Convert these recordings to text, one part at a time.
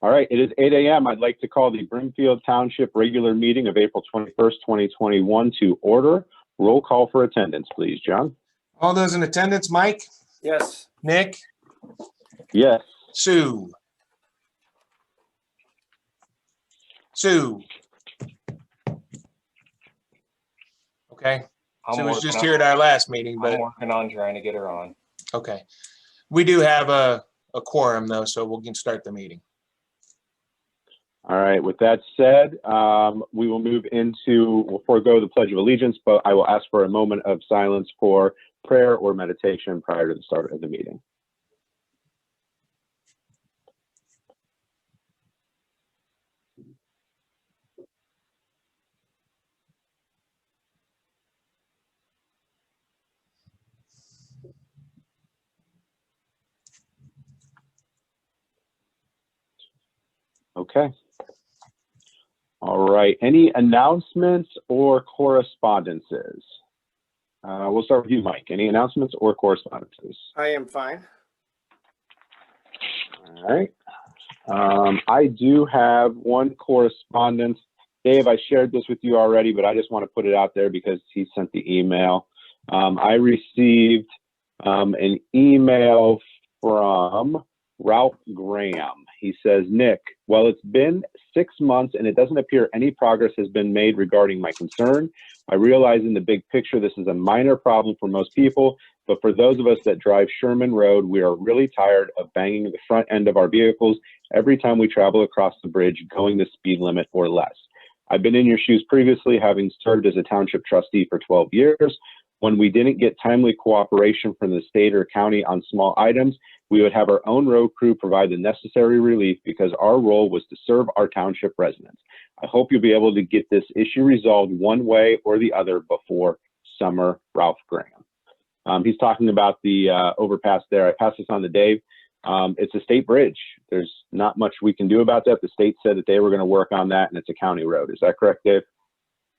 All right, it is 8 a.m. I'd like to call the Brimfield Township regular meeting of April 21st, 2021 to order. Roll call for attendance, please, John. All those in attendance, Mike? Yes. Nick? Yes. Sue? Sue? Okay. Sue was just here at our last meeting, but I'm working on trying to get her on. okay. We do have a quorum though, so we can start the meeting. All right, with that said, we will move into, we'll forego the Pledge of Allegiance, but I will ask for a moment of silence for prayer or meditation prior to the start of the meeting. Okay. All right. Any announcements or correspondences? We'll start with you, Mike. Any announcements or correspondences? I am fine. All right. I do have one correspondence. Dave, I shared this with you already, but I just want to put it out there because he sent the email. I received an email from Ralph Graham. He says, Nick, well, it's been 6 months and it doesn't appear any progress has been made regarding my concern. I realize in the big picture, this is a minor problem for most people, but for those of us that drive Sherman Road, we are really tired of banging the front end of our vehicles every time we travel across the bridge going the speed limit or less. I've been in your shoes previously, having served as a township trustee for 12 years. When we didn't get timely cooperation from the state or county on small items, we would have our own road crew provide the necessary relief because our role was to serve our township residents. I hope you'll be able to get this issue resolved one way or the other before summer. Ralph Graham. He's talking about the overpass there. I pass this on to Dave. It's a state bridge. There's not much we can do about that. The state said that they were going to work on that, and it's a county road. Is that correct, Dave?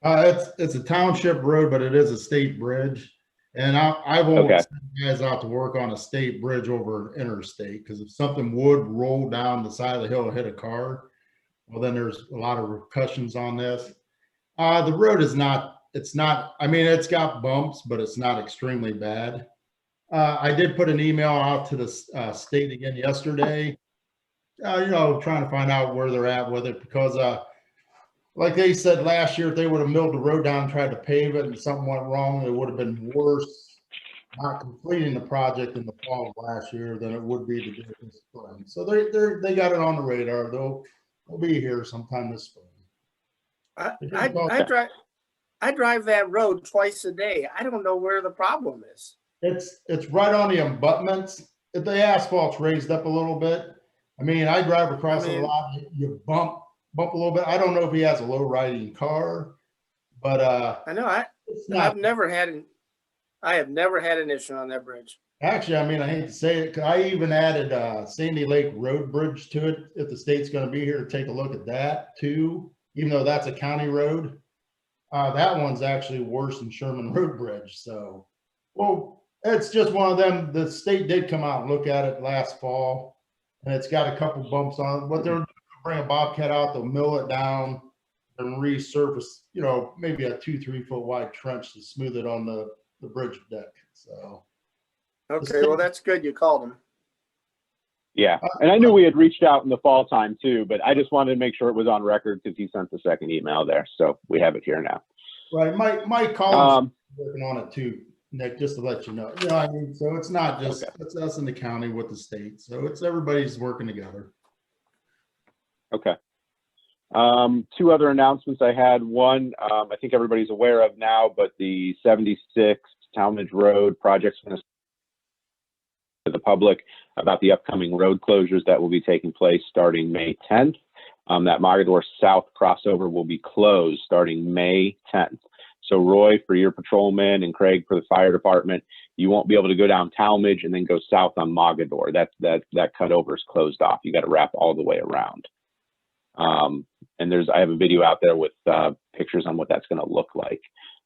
It's a township road, but it is a state bridge. And I won't send guys out to work on a state bridge over interstate, because if something would roll down the side of the hill and hit a car, well, then there's a lot of repercussions on this. The road is not, I mean, it's got bumps, but it's not extremely bad. I did put an email out to the state again yesterday, trying to find out where they're at with it, because like they said last year, if they would have milled the road down and tried to pave it and something went wrong, it would have been worse not completing the project in the fall of last year than it would be to do it this spring. So they got it on the radar. They'll be here sometime this spring. I drive that road twice a day. I don't know where the problem is. It's right on the abutments. The asphalt's raised up a little bit. I mean, I drive across a lot. You bump a little bit. I don't know if he has a low riding car, but I know I have never had an issue on that bridge. Actually, I mean, I hate to say it, I even added Sandy Lake Road Bridge to it. If the state's going to be here to take a look at that too, even though that's a county road, that one's actually worse than Sherman Road Bridge. So, well, it's just one of them. The state did come out and look at it last fall, and it's got a couple bumps on it. What they're bring a bobcat out, they'll mill it down and resurface, maybe a 2-3 foot wide trench to smooth it on the bridge deck. So okay, well, that's good you called him. Yeah, and I knew we had reached out in the fall time too, but I just wanted to make sure it was on record because he sent the second email there, so we have it here now. Right, Mike Collins working on it too, Nick, just to let you know. I mean, so it's not just it's us in the county with the state, so it's everybody's working together. Okay. Two other announcements I had. One, I think everybody's aware of now, but the 76 Talmadge Road project's going to the public about the upcoming road closures that will be taking place starting May 10th. That Mogador South crossover will be closed starting May 10th. So Roy, for your patrolman, and Craig for the fire department, you won't be able to go down Talmadge and then go south on Mogador. That cutover is closed off. You got to wrap all the way around. And I have a video out there with pictures on what that's going to look like.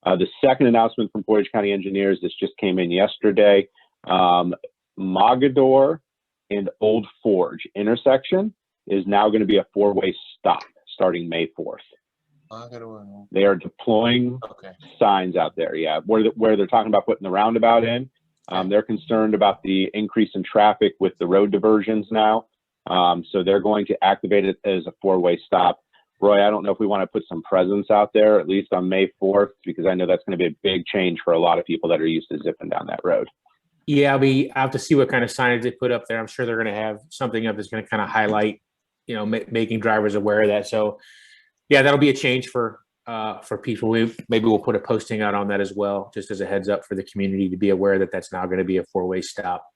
The second announcement from Portage County Engineers, this just came in yesterday. Mogador and Old Forge intersection is now going to be a 4-way stop starting May 4th. They are deploying signs out there, yeah, where they're talking about putting the roundabout in. They're concerned about the increase in traffic with the road diversions now. So they're going to activate it as a 4-way stop. Roy, I don't know if we want to put some presence out there, at least on May 4th, because I know that's going to be a big change for a lot of people that are used to zipping down that road. Yeah, I have to see what kind of signage they put up there. I'm sure they're going to have something up that's going to kind of highlight, making drivers aware of that. So, yeah, that'll be a change for people. Maybe we'll put a posting out on that as well, just as a heads up for the community to be aware that that's now going to be a 4-way stop.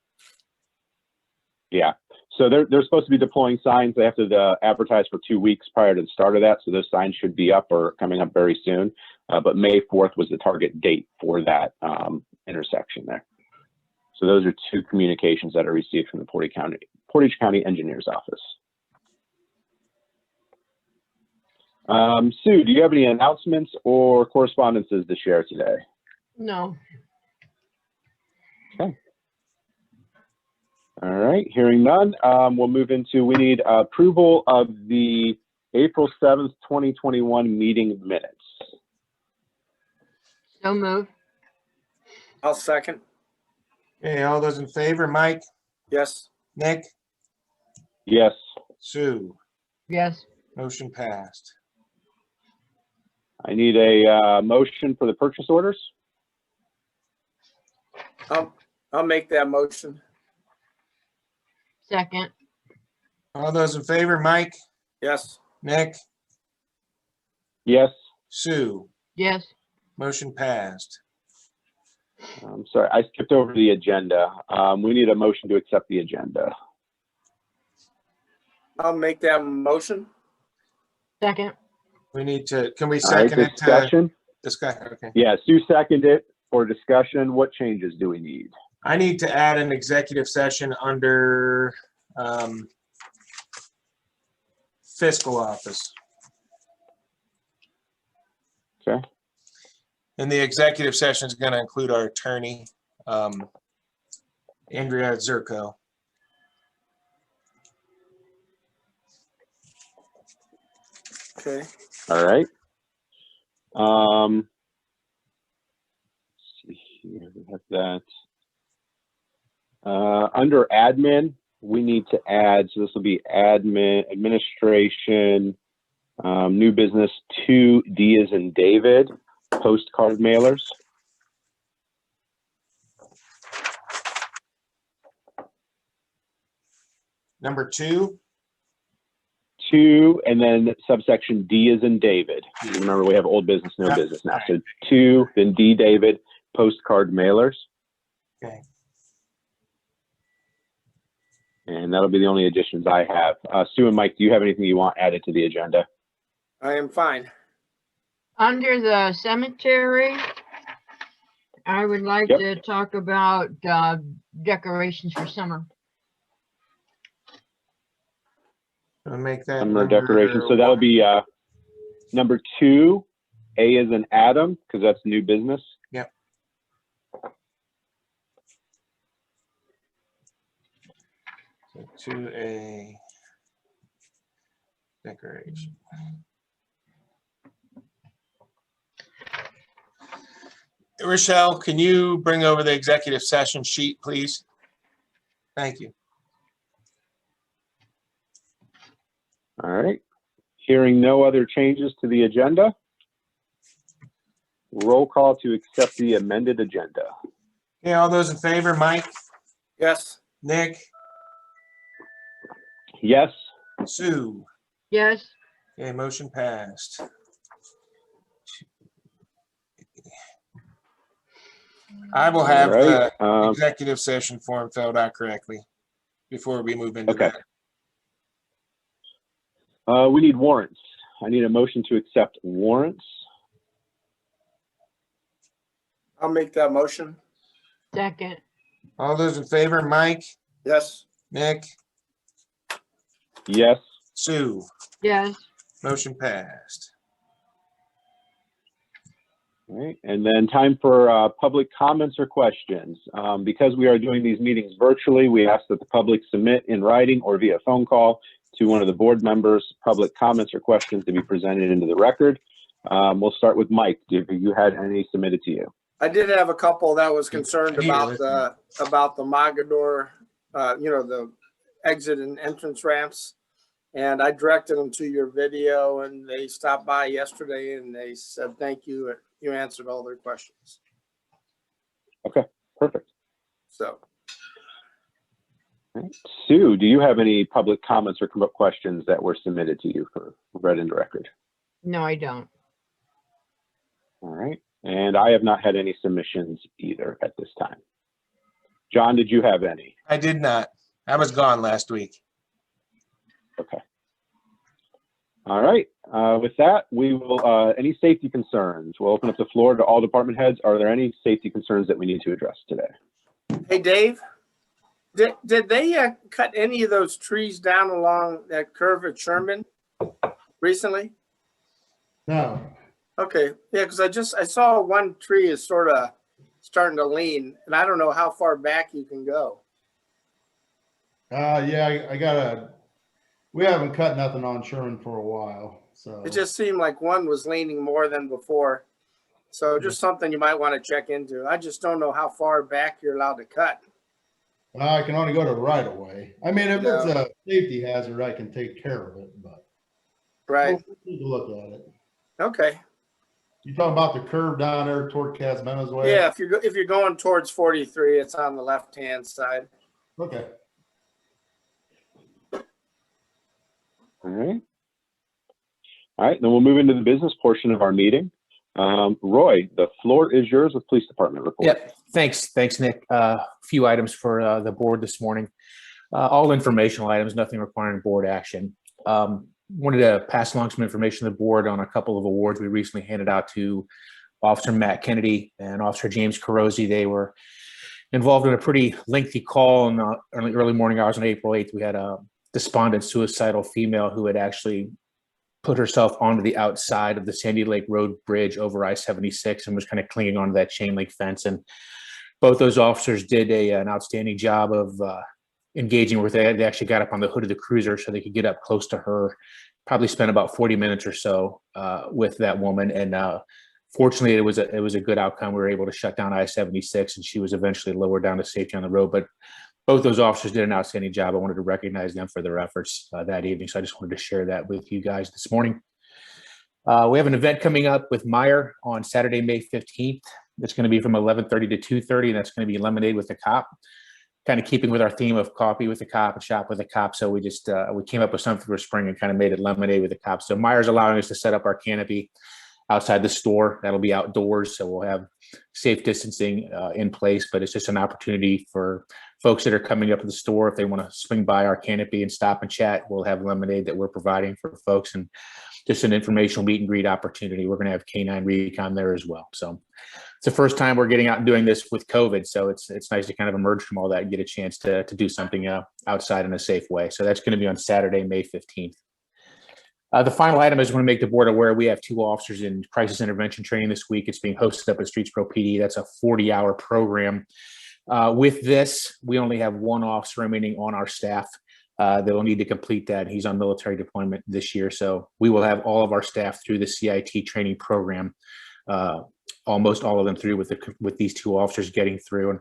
Yeah. So they're supposed to be deploying signs. They have to advertise for 2 weeks prior to the start of that. So those signs should be up or coming up very soon. But May 4th was the target date for that intersection there. So those are 2 communications that are received from the Portage County Engineer's Office. Sue, do you have any announcements or correspondences to share today? No. Okay. All right, hearing none, we'll move into, we need approval of the April 7th, 2021 meeting minutes. So move. I'll second. Okay, all those in favor, Mike, Yes. Nick, Yes. Sue, Yes. motion passed. I need a motion for the purchase orders. I'll make that motion. Second. All those in favor, Mike, Yes. Nick, Yes. Sue, Yes. motion passed. I'm sorry, I skipped over the agenda. We need a motion to accept the agenda. I'll make that motion. Second. We need to, can we All right, second it to discussion. discuss? Okay. Yeah, Sue seconded it for discussion. What changes do we need? I need to add an executive session under fiscal office. Okay. And the executive session is going to include our attorney, Andrea Zerko. Okay. All right. Let's see here, we have that. Under admin, we need to add, so this will be admin, administration, new business 2D as in David, postcard mailers. Number 2. 2, and then subsection D as in David. Remember, we have old business, no business now. So 2, then D, David, postcard mailers. Okay. And that'll be the only additions I have. Sue and Mike, do you have anything you want added to the agenda? I am fine. Under the cemetery, I would like to talk about decorations for summer. I'll make that Summer decoration. So that'll be number 2, A as in Adam, because that's new business. Yep. So 2A decoration. Rochelle, can you bring over the executive session sheet, please? Thank you. All right. Hearing no other changes to the agenda, roll call to accept the amended agenda. Okay, all those in favor, Mike, Yes. Nick, Yes. Sue. Yes. Okay, motion passed. I will have All right, the executive session form filled out correctly before we move into that. We need warrants. I need a motion to accept warrants. I'll make that motion. Second. All those in favor, Mike, Yes. Nick, Yes. Sue. Yes. Motion passed. All right. And then time for public comments or questions. Because we are doing these meetings virtually, we ask that the public submit in writing or via phone call to one of the board members, public comments or questions to be presented into the record. We'll start with Mike. Have you had any submitted to you? I did have a couple that was concerned about the Mogador, the exit and entrance ramps. And I directed them to your video, and they stopped by yesterday and they said, thank you. You answered all their questions. Okay, perfect. So. All right. Sue, do you have any public comments or questions that were submitted to you for read into record? No, I don't. All right. And I have not had any submissions either at this time. John, did you have any? I did not. I was gone last week. Okay. All right. With that, we will, any safety concerns? We'll open up the floor to all department heads. Are there any safety concerns that we need to address today? Hey, Dave, did they cut any of those trees down along that curve at Sherman recently? No. Okay. Yeah, because I saw one tree is sort of starting to lean, and I don't know how far back you can go. Yeah, we haven't cut nothing on Sherman for a while, so. It just seemed like one was leaning more than before. So just something you might want to check into. I just don't know how far back you're allowed to cut. I can only go to right of way. I mean, if it's a safety hazard, I can take care of it, but. Right. We'll take a look at it. Okay. You talking about the curve down there toward Casmena's way? Yeah, if you're going towards 43, it's on the left-hand side. Okay. All right. All right, then we'll move into the business portion of our meeting. Roy, the floor is yours with police department report. Yep. Thanks, Nick. A few items for the board this morning. All informational items, nothing requiring board action. Wanted to pass along some information to the board on a couple of awards we recently handed out to Officer Matt Kennedy and Officer James Carosi. They were involved in a pretty lengthy call in the early morning hours on April 8th. We had a despondent suicidal female who had actually put herself onto the outside of the Sandy Lake Road Bridge over I-76 and was kind of clinging onto that chain link fence. And both those officers did an outstanding job of engaging with her. They actually got up on the hood of the cruiser so they could get up close to her. Probably spent about 40 minutes or so with that woman. And fortunately, it was a good outcome. We were able to shut down I-76 and she was eventually lowered down to safety on the road. But both those officers did an outstanding job. I wanted to recognize them for their efforts that evening. So I just wanted to share that with you guys this morning. We have an event coming up with Meyer on Saturday, May 15th. It's going to be from 11:30 to 2:30, and that's going to be Lemonade with the Cop. Kind of keeping with our theme of coffee with the cop and shop with the cop. So we just, we came up with something for spring and kind of made it Lemonade with the Cop. So Meyer's allowing us to set up our canopy outside the store. That'll be outdoors. So we'll have safe distancing in place, but it's just an opportunity for folks that are coming up to the store. If they want to swing by our canopy and stop and chat, we'll have lemonade that we're providing for folks and just an informational meet and greet opportunity. We're going to have K9 recon there as well. So it's the first time we're getting out and doing this with COVID. So it's nice to kind of emerge from all that and get a chance to do something outside in a safe way. So that's going to be on Saturday, May 15th. The final item is I want to make the board aware we have 2 officers in crisis intervention training this week. It's being hosted up at Streets Pro PD. That's a 40-hour program. With this, we only have 1 officer remaining on our staff that will need to complete that. He's on military deployment this year. So we will have all of our staff through the CIT training program, almost all of them through with these 2 officers getting through. And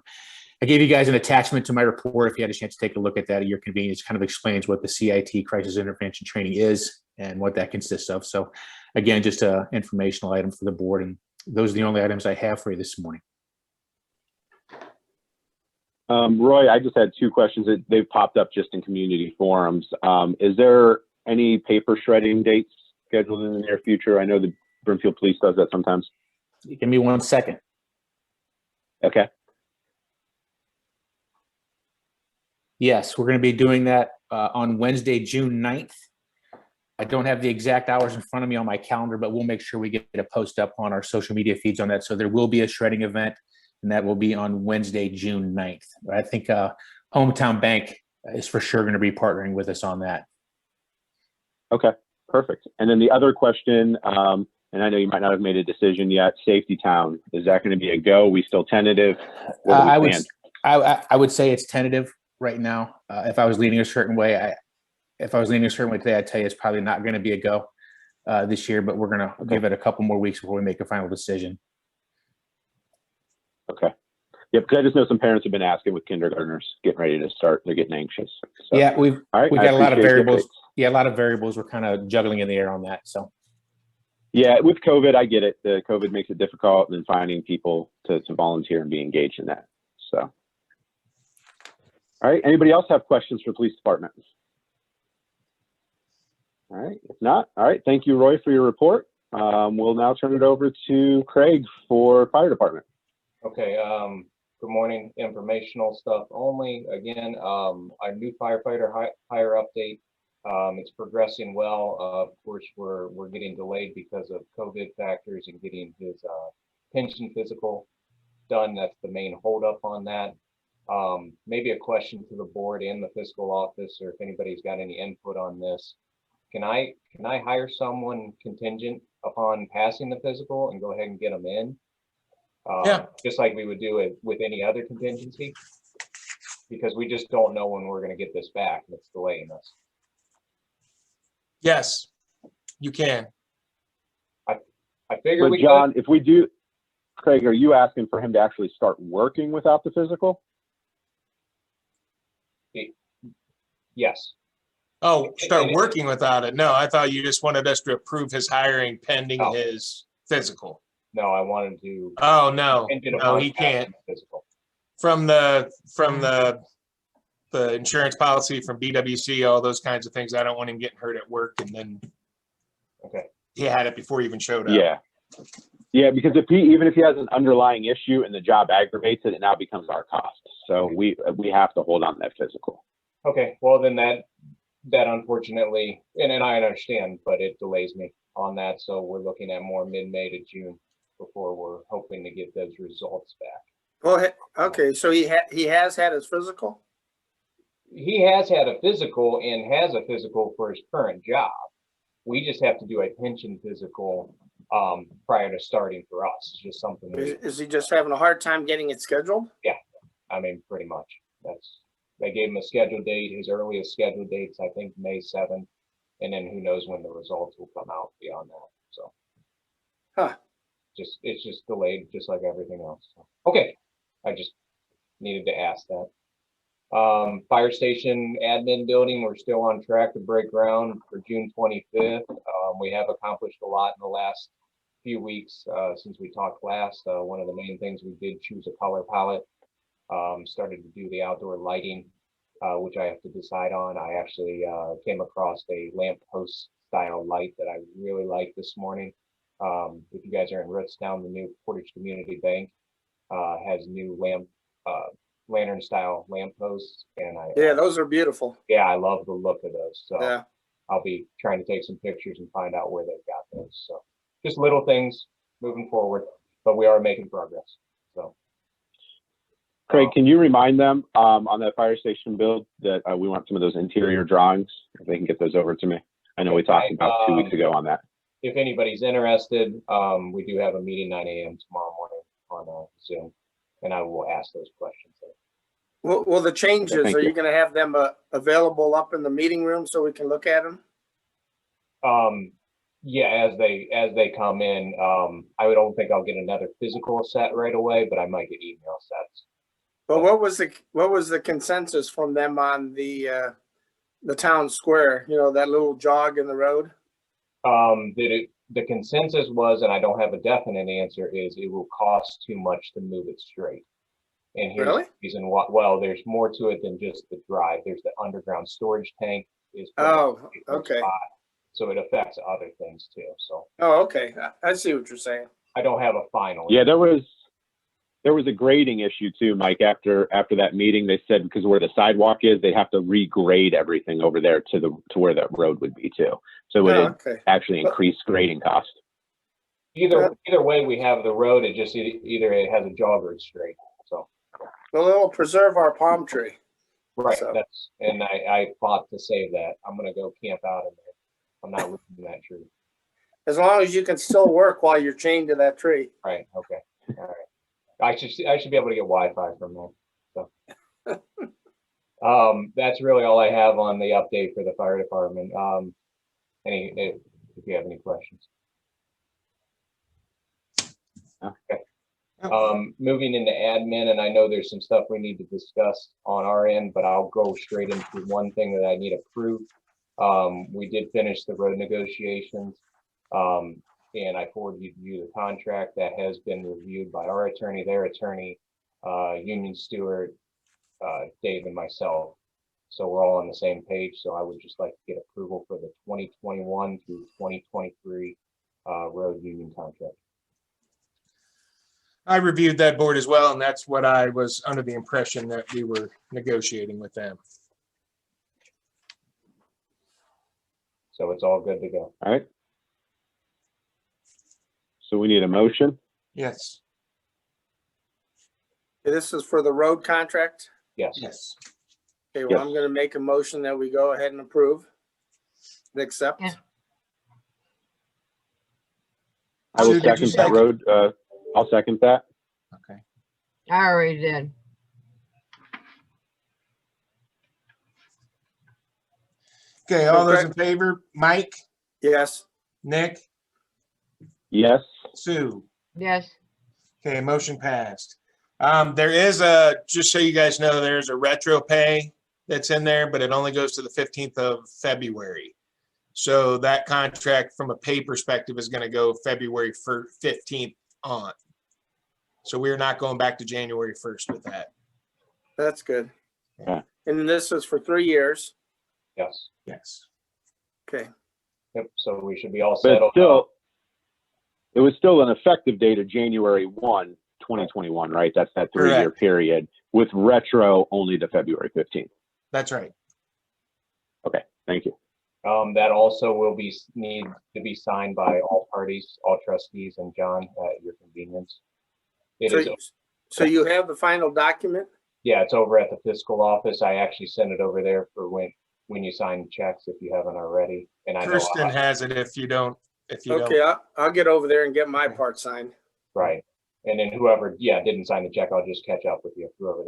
I gave you guys an attachment to my report. If you had a chance to take a look at that at your convenience, kind of explains what the CIT crisis intervention training is and what that consists of. So again, just an informational item for the board. And those are the only items I have for you this morning. Roy, I just had 2 questions that they've popped up just in community forums. Is there any paper shredding dates scheduled in the near future? I know the Brimfield Police does that sometimes. Give me 1 second. Okay. Yes, we're going to be doing that on Wednesday, June 9th. I don't have the exact hours in front of me on my calendar, but we'll make sure we get a post up on our social media feeds on that. So there will be a shredding event, and that will be on Wednesday, June 9th. I think Hometown Bank is for sure going to be partnering with us on that. Okay, perfect. And then the other question, and I know you might not have made a decision yet, Safety Town, is that going to be a go? We still tentative? I would say it's tentative right now. If I was leaning a certain way, if I was leaning a certain way today, I'd tell you it's probably not going to be a go this year, but we're going to give it a couple more weeks before we make a final decision. Okay. Yeah, because I just know some parents have been asking with kindergartners getting ready to start. They're getting anxious. So, Yeah, we've all right, got I a lot of appreciate the variables. updates. Yeah, a lot of variables. We're kind of juggling in the air on that. So Yeah, with COVID, I get it. The COVID makes it difficult, and then finding people to volunteer and be engaged in that. So, all right. Anybody else have questions for the police department? All right. If not, all right. Thank you, Roy, for your report. We'll now turn it over to Craig for fire department. Okay. Good morning. Informational stuff only. Again, our new firefighter hire update. It's progressing well. Of course, we're getting delayed because of COVID factors and getting his pension physical done. That's the main holdup on that. Maybe a question to the board and the fiscal office, or if anybody's got any input on this. Can I hire someone contingent upon passing the physical and go ahead and get them in? Yeah. Just like we would do it with any other contingency, because we just don't know when we're going to get this back, and it's delaying us. Yes, you can. I figured But John, if we do, Craig, are you asking for him to actually start working without the physical? Yes. Oh, start working without it. No, I thought you just wanted us to approve his hiring pending his physical. No, I wanted to. Oh, no, contingent no, upon he passing can't. the physical. From the insurance policy, from BWC, all those kinds of things. I don't want him getting hurt at work, and then Okay. he had it before he even showed up. Yeah. Yeah, because even if he has an underlying issue and the job aggravates it, it now becomes our cost. So we have to hold on to that physical. Okay. Well, then that unfortunately, and I understand, but it delays me on that. So we're looking at more mid-May to June before we're hoping to get those results back. Well, okay, so he has had his physical? He has had a physical and has a physical for his current job. We just have to do a pension physical prior to starting for us. It's just something. Is he just having a hard time getting it scheduled? Yeah, I mean, pretty much. They gave him a scheduled date. His earliest scheduled date's, I think, May 7th, and then who knows when the results will come out beyond that. So, it's just delayed, just like everything else. So, okay, I just needed to ask that. Fire station admin building, we're still on track to break ground for June 25th. We have accomplished a lot in the last few weeks since we talked last. One of the main things, we did choose a color palette. Started to do the outdoor lighting, which I have to decide on. I actually came across a lamp post style light that I really like this morning. If you guys are in Ritztown, the new Portage Community Bank has new lantern style lamp posts, and Yeah, those are beautiful. yeah, I love the look of those. So Yeah. I'll be trying to take some pictures and find out where they've got those. So just little things moving forward, but we are making progress. So Craig, can you remind them on that fire station build that we want some of those interior drawings? If they can get those over to me. I know we talked about 2 weeks ago on that. if anybody's interested, we do have a meeting 9 a.m. tomorrow morning on Zoom, and I will ask those questions. Well, the changes, Thank are you you. going to have them available up in the meeting room so we can look at them? Yeah, as they come in, I don't think I'll get another physical set right away, but I might get email sets. But what was the consensus from them on the town square? You know, that little jog in the road. The consensus was, and I don't have a definite answer, is it will cost too much to move it straight. And here's Really? the reason why. Well, there's more to it than just the drive. There's the underground storage tank. Oh, okay. So it affects other things too. So. Oh, okay. I see what you're saying. I don't have a final. Yeah, there was a grading issue too, Mike. After that meeting, they said because where the sidewalk is, they'd have to regrade everything over there to where that road would be too. So it would Okay. actually increase grading cost. Either way, we have the road. It just either it has a jog or it's straight. So. Well, it'll preserve our palm tree. Right. So. And I fought to save that. I'm gonna go camp out in there. I'm not losing that tree. As long as you can still work while you're chained to that tree. Right. Okay. All right. I should be able to get Wi-Fi from there. So. That's really all I have on the update for the fire department. If you have any questions. Okay. Moving into admin, and I know there's some stuff we need to discuss on our end, but I'll go straight into one thing that I need approved. We did finish the road negotiations, and I forwarded you the contract that has been reviewed by our attorney, their attorney, Union Stewart, Dave, and myself. So we're all on the same page. So I would just like to get approval for the 2021 through 2023 road union contract. I reviewed that board as well, and that's what I was under the impression that we were negotiating with them. So it's all good to go. All right. So we need a motion. Yes. This is for the road contract. Yes. Yes. Okay, well, I'm gonna make a motion that we go ahead and approve and accept. Yeah. I will Sue, did you second that second? road. I'll second that. Okay. I already did. Okay, all those in favor, Mike, Yes, Nick, Yes. Sue. Yes, Okay, motion passed. There is just so you guys know, there's a retro pay that's in there, but it only goes to the 15th of February. So that contract from a pay perspective is going to go February 15th on. So we're not going back to January 1st with that. that's good. Yeah. And this is for 3 years. Yes. Yes. Okay, Yep. So we should be all But settled. still, it was still an effective date of January 1, 2021, right? That's that 3-year Correct. period with retro only to February 15th. That's right. Okay, thank you. That also will need to be signed by all parties, all trustees, and John at your convenience. It is. so you have the final document? Yeah, it's over at the fiscal office. I actually sent it over there for when you sign checks, if you haven't already. And I know, Kirsten has it if you don't. Okay, I'll get over there and get my part signed. right. And then whoever, didn't sign the check, I'll just catch up with you, whoever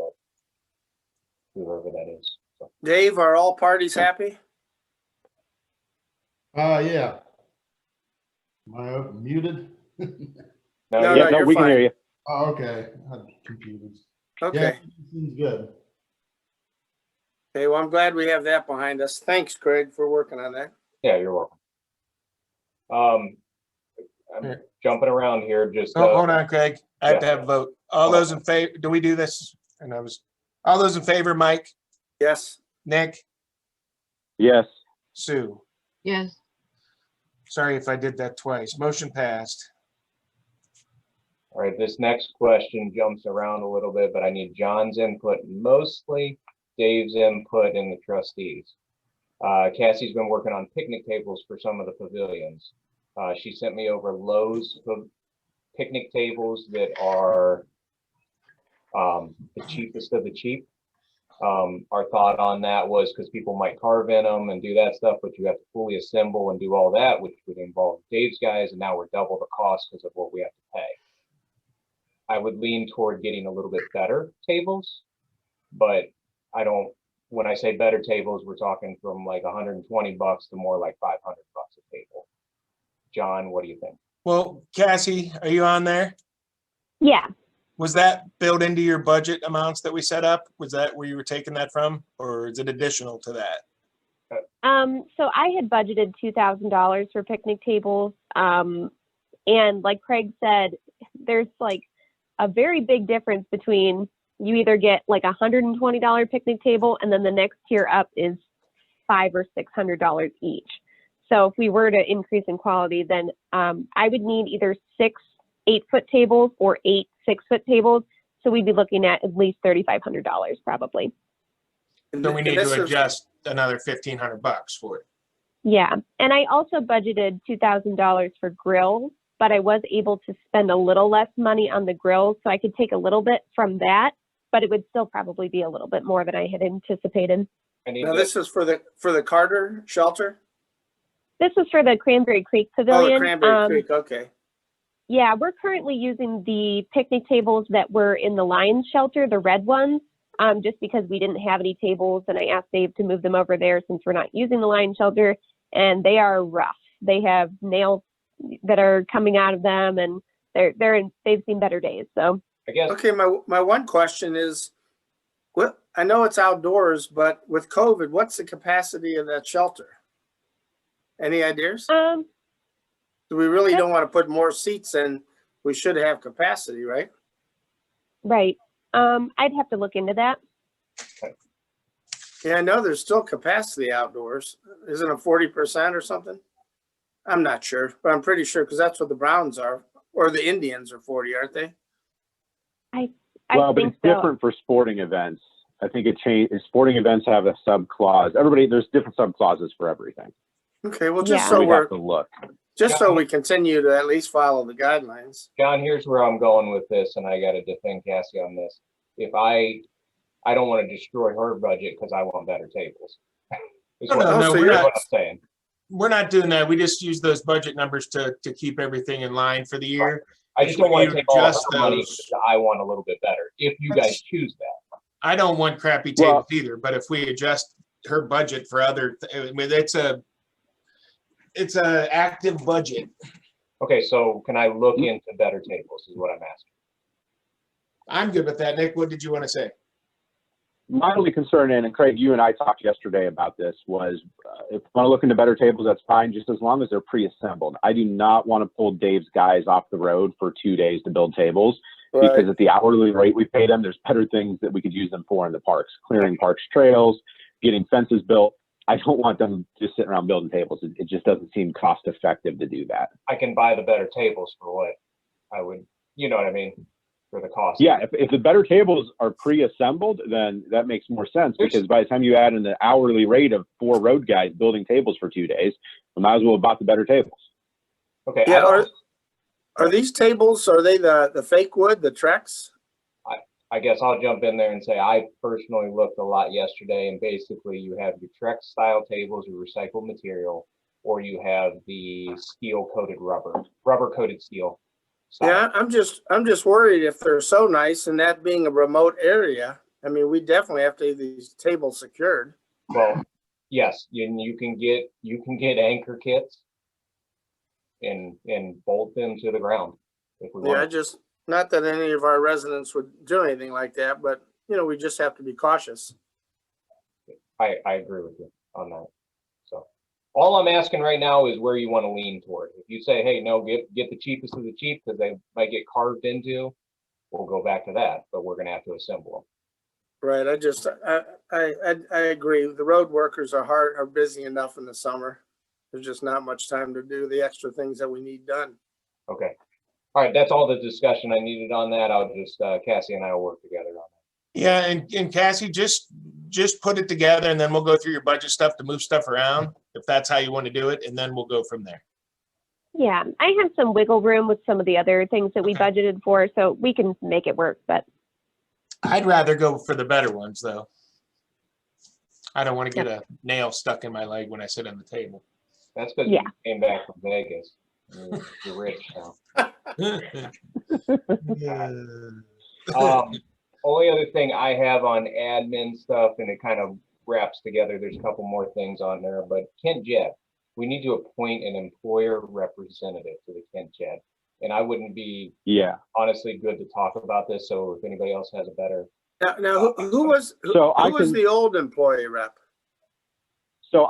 that is. So, Dave, are all parties happy? Yeah. Am I muted? no, No, Yeah, no, you're we can fine. hear you. Oh, okay. I'm confused. Okay, Yeah, seems good. okay, well, I'm glad we have that behind us. Thanks, Craig, for working on that. yeah, you're welcome. I'm Here. jumping around here. Just Oh, hold on, Craig. I have to yeah. have a vote. All those in favor, do we do this? And all those in favor, Mike, Yes, Nick, Yes. Sue. yes, Sorry if I did that twice. Motion passed. All right, this next question jumps around a little bit, but I need John's input, mostly Dave's input, and the trustees. Cassie's been working on picnic tables for some of the pavilions. She sent me over Lowe's picnic tables that are the cheapest of the cheap. Our thought on that was because people might carve in them and do that stuff, but you have to fully assemble and do all that, which would involve Dave's guys, and now we're double the cost because of what we have to pay. I would lean toward getting a little bit better tables, but when I say better tables, we're talking from like $120 to more like $500 a table. John, what do you think? Well, Cassie, are you on there? Yeah, Was that built into your budget amounts that we set up? Was that where you were taking that from, or is it additional to that? so I had budgeted $2,000 for picnic tables. And like Craig said, there's like a very big difference between you either get like $120 picnic table and then the next tier up is $500 or $600 each. So if we were to increase in quality, then I would need either 6 8-foot tables or 8 6-foot tables. So we'd be looking at least $3,500 probably. So we need to adjust another $1,500 for it. Yeah, and I also budgeted $2,000 for grills, but I was able to spend a little less money on the grills, so I could take a little bit from that, but it would still probably be a little bit more than I had anticipated. Now this is for the Carter shelter? This is for the Cranberry Creek Oh, Pavilion. the Cranberry Creek, okay. Yeah, we're currently using the picnic tables that were in the Lions shelter, the red ones. just because we didn't have any tables, and I asked Dave to move them over there since we're not using the lion shelter, and they are rough. They have nails that are coming out of them, and they've seen better days. So I guess. Okay, my one question is, what, I know it's outdoors, but with COVID, what's the capacity of that shelter? Any ideas? We really don't want to put more seats in. We should have capacity, right? right. I'd have to look into that. Yeah, I know there's still capacity outdoors. Isn't it 40% or something? I'm not sure, but I'm pretty sure because that's what the Browns are, or the Indians are 40, aren't they? I Well, but think it's so. different for sporting events. I think it changed. Sporting events have a sub clause. There's different sub clauses for everything. Okay, well, Yeah. just So so we we're have to look. just so we continue to at least follow the guidelines. John, here's where I'm going with this, and I got to defend Cassie on this. If I don't want to destroy her budget because I want better tables. Is what no, is we're what not. I'm saying. We're not doing that. We just use those budget numbers to keep everything in line for the year. I just don't want to You take all of adjust her money those. because I want a little bit better. If you guys choose that. I don't want crappy Well- tables either, but if we adjust her budget for other, I mean, it's a active budget. Okay, so can I look into better tables is what I'm asking. I'm good with that. Nick, what did you want to say? My only concern, and Craig, you and I talked yesterday about this, was if you want to look into better tables, that's fine, just as long as they're pre-assembled. I do not want to pull Dave's guys off the road for 2 days to build tables, because at the hourly rate we pay them, there's better things that we could use them for in the parks, clearing parks trails, getting fences built. I don't want them just sitting around building tables. It just doesn't seem cost effective to do that. I can buy the better tables for what I would, you know what I mean? For the cost. Yeah, if the better tables are pre-assembled, then that makes more sense, because by the time you add in the hourly rate of 4 road guys building tables for 2 days, we might as well have bought the better tables. Okay. Yeah, are these tables, are they the fake wood, the Trex? I guess I'll jump in there and say I personally looked a lot yesterday, and basically you have your Trex style tables or recycled material, or you have the steel coated rubber coated steel. style. Yeah, I'm just worried if they're so nice, and that being a remote area. I mean, we definitely have to have these tables secured. Well, yes, you can get anchor kits and bolt them to the ground if we Yeah, want. just not that any of our residents would do anything like that, but we just have to be cautious. I agree with you on that. So all I'm asking right now is where you want to lean toward. If you say, hey, no, get the cheapest of the cheap because they might get carved into, we'll go back to that, but we're gonna have to assemble Right. I agree. The road workers are busy enough in the summer. There's just not much time to do the extra things that we need done. them. Okay. All right, that's all the discussion I needed on that. I'll just Cassie and I will work together on that. Yeah, and Cassie, just put it together, and then we'll go through your budget stuff to move stuff around, if that's how you want to do it, and then we'll go from there. Yeah, I have some wiggle room with some of the other things that we budgeted for, so we can make it work. But I'd rather go for the better ones, though. I don't want to get a nail stuck in my leg when I sit on the table. That's because Yeah. you came back from Vegas. You're rich now. Only other thing I have on admin stuff, and it kind of wraps together, there's a couple more things on there, but Kent Jed, we need to appoint an employer representative to the Kent Jed. And I wouldn't be honestly good to talk about this, so if anybody else has a better. Now who was the old employee rep? So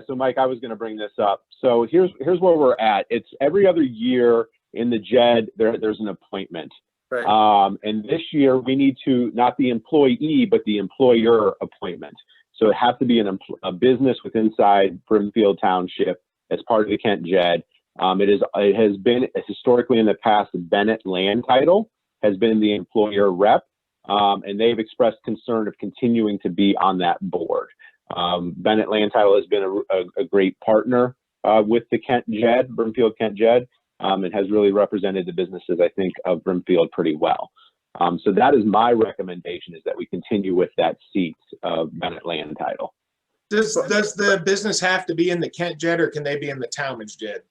so Mike, I was going to bring this up. So here's where we're at. It's every other year in the JED, there's an appointment. Right. And this year we need to, not the employee, but the employer appointment. So it has to be a business within inside Brimfield Township as part of the Kent JED. It has been historically in the past, Bennett Land Title has been the employer rep, and they've expressed concern of continuing to be on that board. Bennett Land Title has been a great partner with the Kent JED, Brimfield Kent JED, and has really represented the businesses, I think, of Brimfield pretty well. So that is my recommendation, is that we continue with that seat of Bennett Land Title. Does the business have to be in the Kent JED, or can they be in the Talmadge JED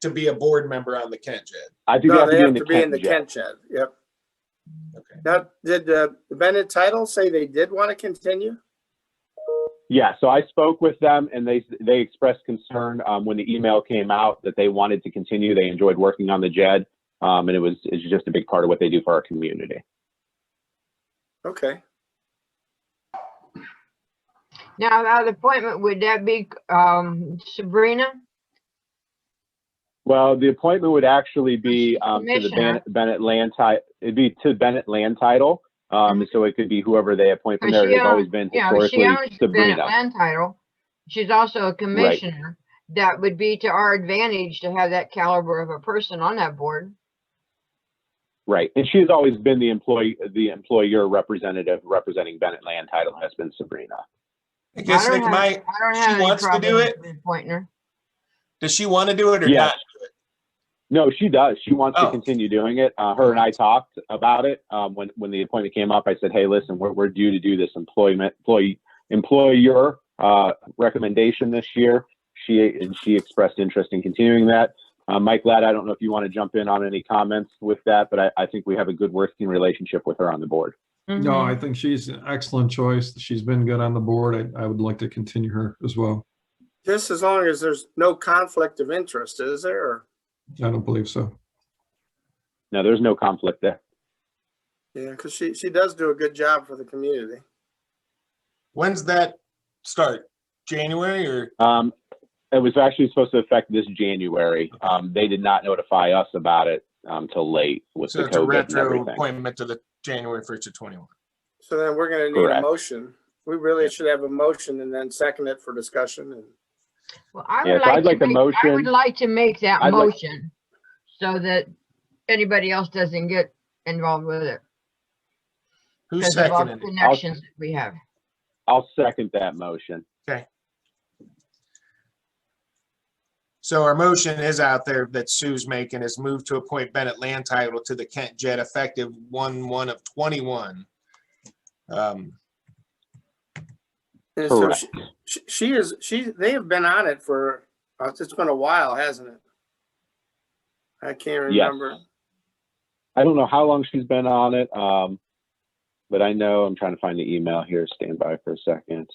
to be a board member on the Kent JED? I think No, they have to be in the Kent JED. Yep. Okay. Now, did the Bennett Title say they did want to continue? Yeah, so I spoke with them and they expressed concern when the email came out that they wanted to continue. They enjoyed working on the JED, and it's just a big part of what they do for our community. Okay. Now, that appointment, would that be Sabrina? Well, the appointment would actually be to the Commissioner. Bennett Land Title. It'd be to Bennett Land Title. So it could be whoever they appoint from there. It's always been historically she owns the Bennett Sabrina. Land Title. She's also a commissioner. Right. That would be to our advantage to have that caliber of a person on that board. Right, and she's always been the employer representative representing Bennett Land Title has been Sabrina. I guess I Nick don't might. have She wants to do it. Appointing her. Does she want to do it or not do it? No, she does. She wants to continue doing it. Her and I talked about it when the appointment came up. I said, "Hey, listen, we're due to do this employer recommendation this year." She expressed interest in continuing that. Mike Ladd, I don't know if you want to jump in on any comments with that, but I think we have a good working relationship with her on the board. Mm-hmm. No, I think she's an excellent choice. She's been good on the board. I would like to continue her as well. Just as long as there's no conflict of interest, is there? Or? I don't believe so. No, there's no conflict there. Yeah, because she does do a good job for the community. When's that start? January or? It was actually supposed to affect this January. They did not notify us about it till late with the COVID it's a retro and everything. appointment to the January 1st of 21. So then we're going to need Correct. a motion. We really should have a motion and then second it for discussion. And well, I would like to make that motion so that anybody else doesn't get involved with it. Who's seconding? Connections that we have. I'll second that motion. Okay. So our motion is out there that Sue's making is move to appoint Bennett Land Title to the Kent JED effective 1/1/21. And so they have been on it for, it's been a while, hasn't it? I can't remember. Yes. I don't know how long she's been on it, but I know, I'm trying to find the email here. Stand by for a second.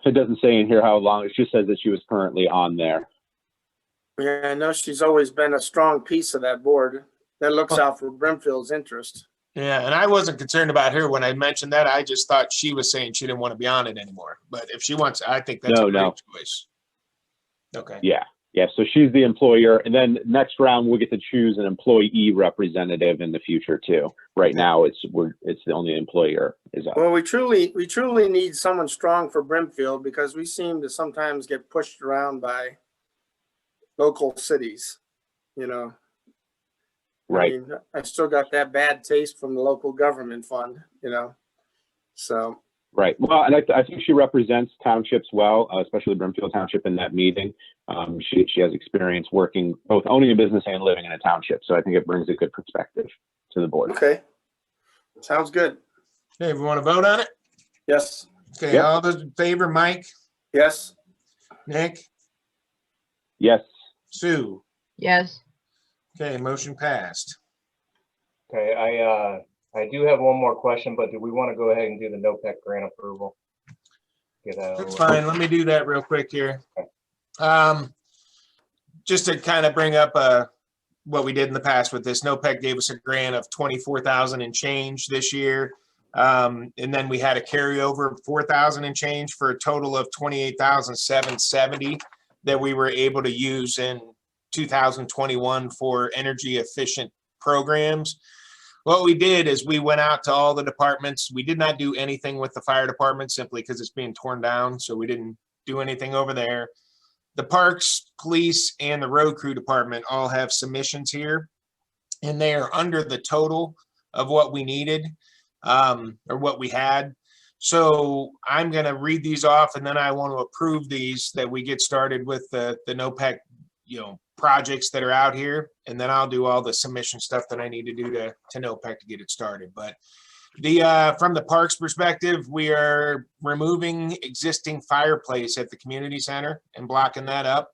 It doesn't say in here how long. It just says that she was currently on there. Yeah, I know she's always been a strong piece of that board that looks out for Brimfield's interest. Yeah, and I wasn't concerned about her when I mentioned that. I just thought she was saying she didn't want to be on it anymore. But if she wants, I think that's a great choice. Okay. Yeah. So she's the employer, and then next round we'll get to choose an employee representative in the future too. Right now, it's the only employer is up. Well, we truly need someone strong for Brimfield because we seem to sometimes get pushed around by local cities, you know. Right. I mean, I still got that bad taste from the local government fund, you know. So. Right. Well, and I think she represents townships well, especially Brimfield Township in that meeting. She has experience working, both owning a business and living in a township. So I think it brings a good perspective to the board. Okay. Sounds good. Okay, we want to vote on it? Yes. Okay, yep. All those in favor, Mike? Yes. Nick? Yes. Sue? Yes. Okay, motion passed. Okay, I do have one more question, but do we want to go ahead and do the NOPEC grant approval? That's fine. Let me do that real quick here. Okay. Just to kind of bring up what we did in the past with this, NOPEC gave us a grant of $24,000 and change this year. And then we had a carryover of $4,000 and change for a total of $28,770 that we were able to use in 2021 for energy efficient programs. What we did is we went out to all the departments. We did not do anything with the fire department simply because it's being torn down. So we didn't do anything over there. The parks, police, and the road crew department all have submissions here, and they are under the total of what we needed or what we had. So I'm going to read these off, and then I want to approve these that we get started with the NOPEC, projects that are out here, and then I'll do all the submission stuff that I need to do to NOPEC to get it started. But from the parks perspective, we are removing existing fireplace at the community center and blocking that up.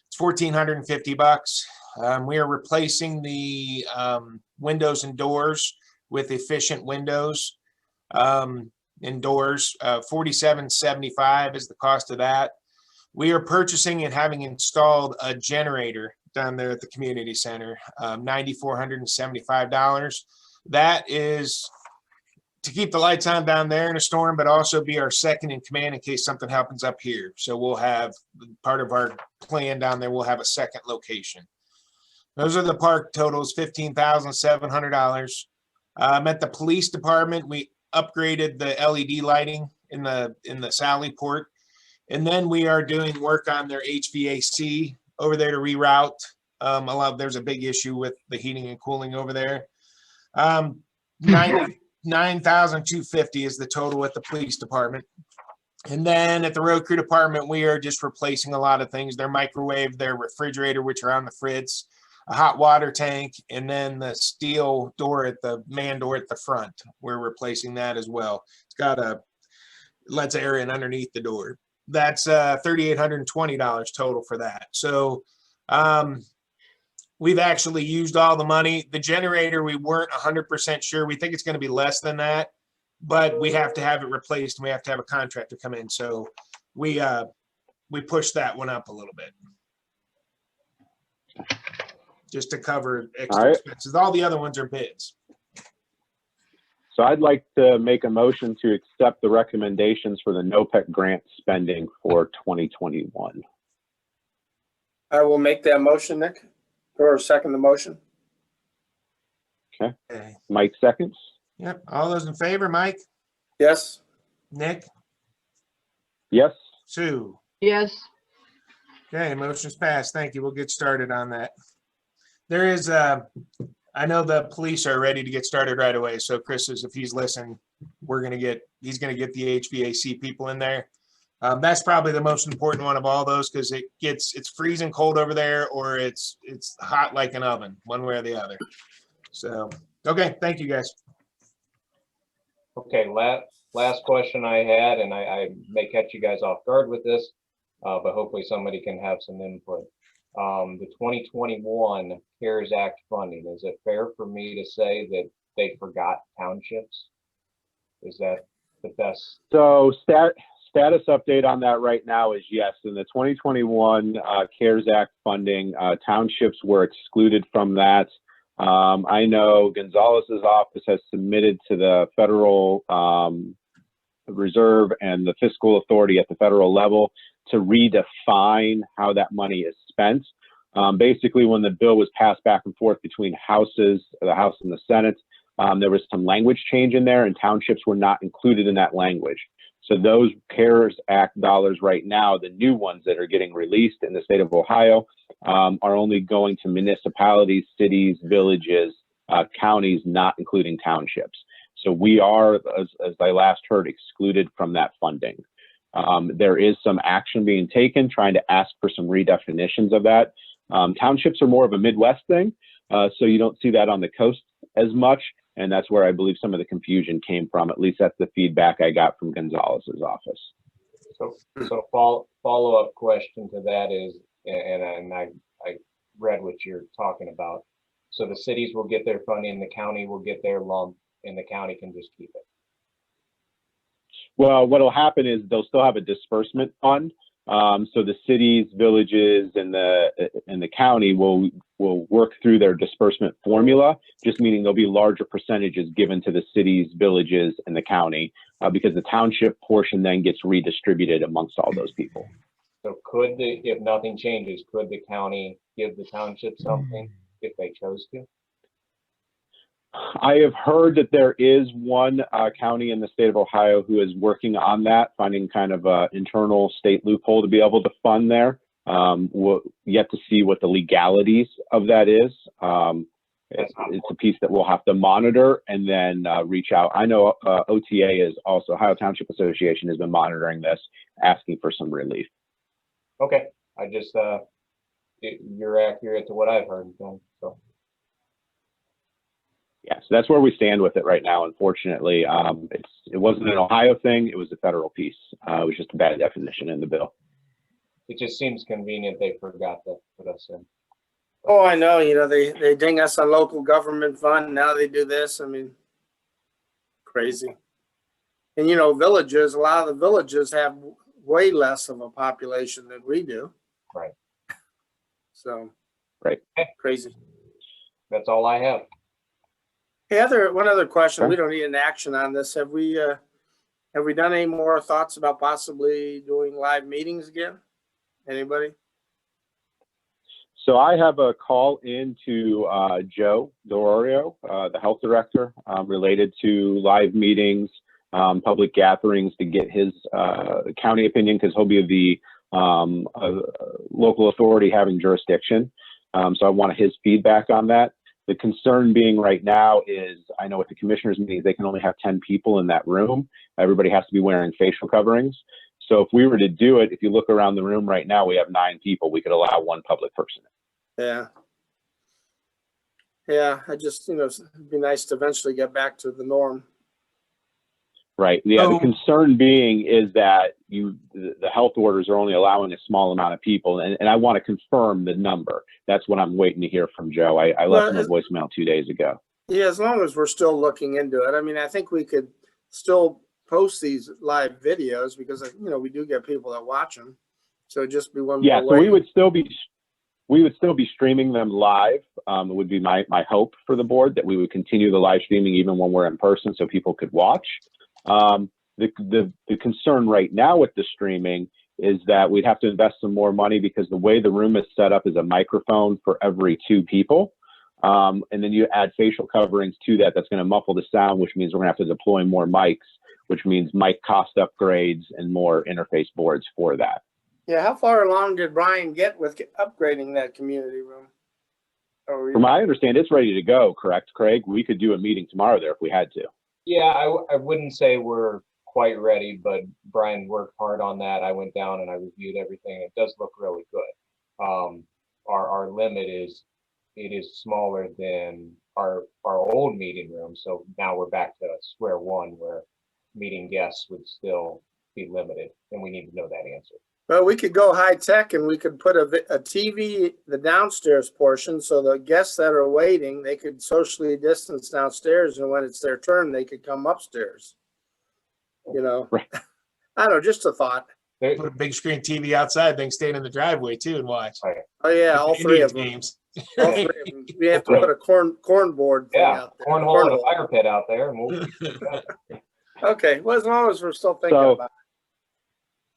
It's $1,450. We are replacing the windows and doors with efficient windows and doors. $47.75 is the cost of that. We are purchasing and having installed a generator down there at the community center, $9,475. That is to keep the lights on down there in a storm, but also be our second in command in case something happens up here. So we'll have part of our plan down there. We'll have a second location. Those are the park totals, $15,700. At the police department, we upgraded the LED lighting in the Sally Port. And then we are doing work on their HVAC over there to reroute. There's a big issue with the heating and cooling over there. $9,250 is the total at the police department. And then at the road crew department, we are just replacing a lot of things. Their microwave, their refrigerator, which are on the fritz, a hot water tank, and then the steel door at the man door at the front. We're replacing that as well. It's got lets air in underneath the door. That's $3,820 total for that. So we've actually used all the money. The generator, we weren't 100% sure. We think it's going to be less than that, but we have to have it replaced and we have to have a contractor come in. So we pushed that one up a little bit just to cover extra expenses. All the other ones are bids. So I'd like to make a motion to accept the recommendations for the NOPEC grant spending for 2021. I will make that motion, Nick, or second the motion. Okay. Mike seconds. Yep. All those in favor, Mike? Yes. Nick? Yes. Sue? Yes. Okay, motion's passed. Thank you. We'll get started on that. There is, I know the police are ready to get started right away. So Chris is, if he's listening, he's going to get the HVAC people in there. That's probably the most important one of all those because it's freezing cold over there or it's hot like an oven, one way or the other. So, okay. Thank you guys. Okay. Last question I had, and I may catch you guys off guard with this, but hopefully somebody can have some input. The 2021 CARES Act funding, is it fair for me to say that they forgot townships? Is that the best? So status update on that right now is yes. In the 2021 CARES Act funding, townships were excluded from that. I know Gonzalez's office has submitted to the Federal Reserve and the fiscal authority at the federal level to redefine how that money is spent. Basically, when the bill was passed back and forth between houses, the House and the Senate, there was some language change in there and townships were not included in that language. So those CARES Act dollars right now, the new ones that are getting released in the state of Ohio, are only going to municipalities, cities, villages, counties, not including townships. So we are, as I last heard, excluded from that funding. There is some action being taken, trying to ask for some redefinitions of that. Townships are more of a Midwest thing, so you don't see that on the coast as much. And that's where I believe some of the confusion came from. At least that's the feedback I got from Gonzalez's office. So follow-up question to that is, and I read what you're talking about. So the cities will get their funding, the county will get their lump, and the county can just keep it. Well, what will happen is they'll still have a disbursement fund. So the cities, villages, and the county will work through their disbursement formula, just meaning there'll be larger percentages given to the cities, villages, and the county, because the township portion then gets redistributed amongst all those people. So if nothing changes, could the county give the township something if they chose to? I have heard that there is one county in the state of Ohio who is working on that, finding kind of an internal state loophole to be able to fund there. We'll yet to see what the legalities of that is. It's a piece that we'll have to monitor and then reach out. I know OTA is also, Ohio Township Association has been monitoring this, asking for some relief. Okay, I just, you're accurate to what I've heard. So. Yeah, so that's where we stand with it right now. Unfortunately, it wasn't an Ohio thing; it was a federal piece. It was just a bad definition in the bill. It just seems convenient they forgot to put us in. Oh, I know, you know, they ding us on local government fund. Now they do this. I mean, crazy. And, you know, villages, a lot of the villages have way less of a population than we do. Right. So. Right. Crazy. That's all I have. Hey, one other question. Okay. We don't need an action on this. Have we done any more thoughts about possibly doing live meetings again? Anybody? So I have a call into Joe Dororio, the health director, related to live meetings, public gatherings, to get his county opinion, because he'll be the local authority having jurisdiction. So I want his feedback on that. The concern being right now is, I know at the commissioners meetings, they can only have 10 people in that room. Everybody has to be wearing facial coverings. So if we were to do it, if you look around the room right now, we have 9 people. We could allow 1 public person. Yeah. Yeah, I just, you know, it'd be nice to eventually get back to the norm. Right. Yeah. The concern being is that the health orders are only allowing a small amount of people, and I want to confirm the number. That's what I'm waiting to hear from Joe. I left him a voicemail 2 days ago. Yeah, as long as we're still looking into it. I mean, I think we could still post these live videos because, you know, we do get people that watch them. So it'd just be one more way. So we would still be streaming them live. It would be my hope for the board that we would continue the live streaming even when we're in person, so people could watch. The concern right now with the streaming is that we'd have to invest some more money, because the way the room is set up is a microphone for every 2 people. And then you add facial coverings to that. That's going to muffle the sound, which means we're going to have to deploy more mics, which means mic cost upgrades and more interface boards for that. Yeah. How far along did Brian get with upgrading that community room? From my understanding, it's ready to go, correct, Craig? We could do a meeting tomorrow there if we had to. Yeah, I wouldn't say we're quite ready, but Brian worked hard on that. I went down and I reviewed everything. It does look really good. Our limit is, it is smaller than our old meeting room. So now we're back to square one, where meeting guests would still be limited, and we need to know that answer. Well, we could go high tech and we could put a TV, the downstairs portion, so the guests that are waiting, they could socially distance downstairs, and when it's their turn, they could come upstairs. You know, right. I don't know, just a thought. Put a big screen TV outside, they can stand in the driveway too and watch. Right. Oh yeah, all 3 of them. Games. All 3 of them. We have to put a corn board thing out there. Cornhole and a fire pit out there. And we'll okay, well, as long as we're still thinking about it.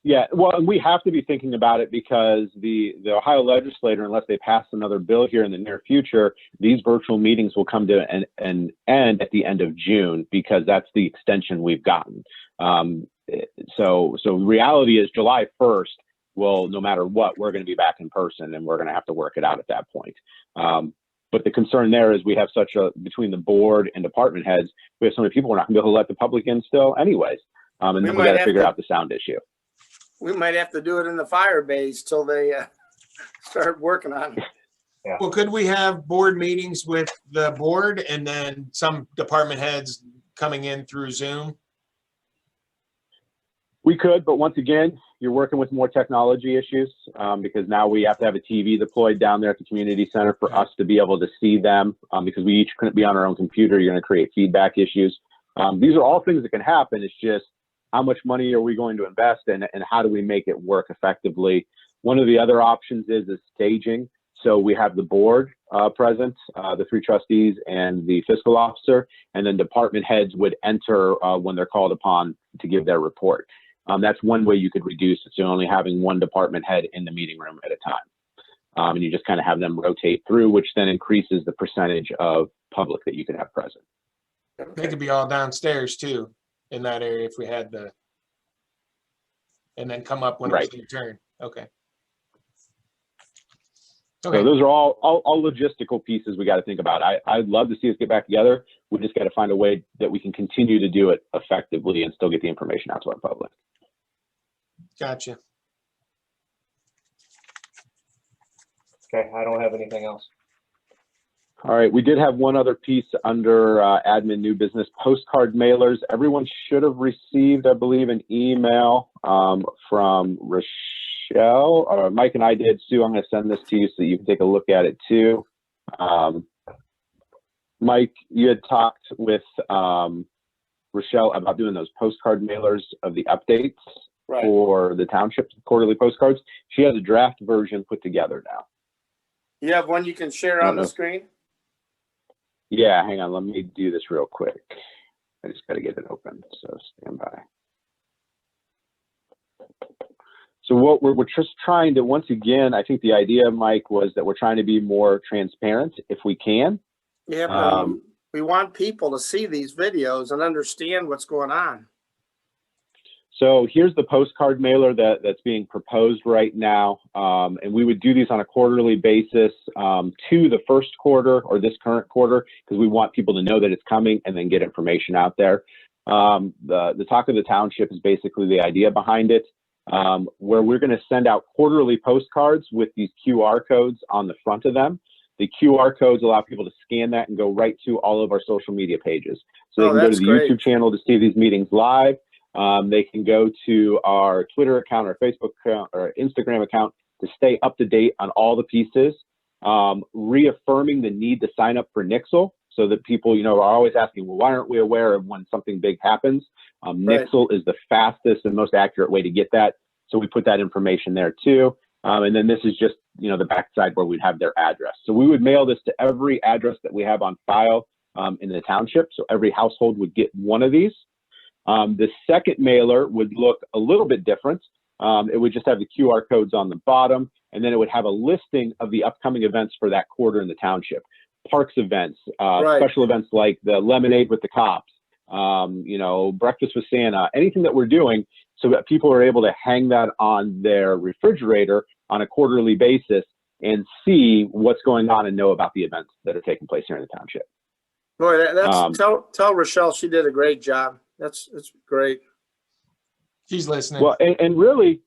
Yeah, well, and we have to be thinking about it, because the Ohio legislature, unless they pass another bill here in the near future, these virtual meetings will come to an end at the end of June, because that's the extension we've gotten. So reality is July 1st, well, no matter what, we're going to be back in person, and we're going to have to work it out at that point. But the concern there is we have between the board and department heads, we have so many people, we're not going to be able to let the public in still anyways. And then we got to figure out the sound issue. We might have to do it in the fire bays till they start working on it. Yeah. Well, could we have board meetings with the board and then some department heads coming in through Zoom? We could, but once again, you're working with more technology issues, because now we have to have a TV deployed down there at the community center for us to be able to see them, because we each couldn't be on our own computer. You're going to create feedback issues. These are all things that can happen. It's just, how much money are we going to invest in, and how do we make it work effectively? One of the other options is staging. So we have the board present, the 3 trustees and the fiscal officer, and then department heads would enter when they're called upon to give their report. That's one way you could reduce it, so only having one department head in the meeting room at a time. And you just kind of have them rotate through, which then increases the percentage of public that you can have present. They could be all downstairs too, in that area, if we had and then come up when it's their turn. Okay. So those are all logistical pieces we got to think about. I'd love to see us get back together. We just got to find a way that we can continue to do it effectively and still get the information out to our public. Gotcha. Okay, I don't have anything else. All right, we did have one other piece under admin new business, postcard mailers. Everyone should have received, I believe, an email from Rochelle, Mike and I did. Sue, I'm going to send this to you so you can take a look at it too. Mike, you had talked with Rochelle about doing those postcard mailers of the updates for the township quarterly postcards. She has a draft version put together now. You have one you can share on the screen? Yeah, hang on. Let me do this real quick. I just got to get it open, so stand by. So what we're just trying to, once again, I think the idea, Mike, was that we're trying to be more transparent if we can. Yeah, but we want people to see these videos and understand what's going on. So here's the postcard mailer that's being proposed right now. And we would do these on a quarterly basis to the first quarter or this current quarter, because we want people to know that it's coming and then get information out there. The Talk of the Township is basically the idea behind it, where we're going to send out quarterly postcards with these QR codes on the front of them. The QR codes allow people to scan that and go right to all of our social media pages. So they can go to the YouTube channel to see these meetings live. They can go to our Twitter account, or Facebook account, or Instagram account to stay up to date on all the pieces, reaffirming the need to sign up for Nixle, so that people, are always asking, well, why aren't we aware of when something big happens? Nixle is the fastest and most accurate way to get that. So we put that information there too. And then this is just, the backside where we'd have their address. So we would mail this to every address that we have on file in the township. So every household would get one of these. The second mailer would look a little bit different. It would just have the QR codes on the bottom, and then it would have a listing of the upcoming events for that quarter in the township. Parks events, special events like the Lemonade with the Cops, Breakfast with Santa, anything that we're doing, so that people are able to hang that on their refrigerator on a quarterly basis and see what's going on and know about the events that are taking place here in the township. Boy, tell Rochelle she did a great job. That's great. She's listening. Well, and really,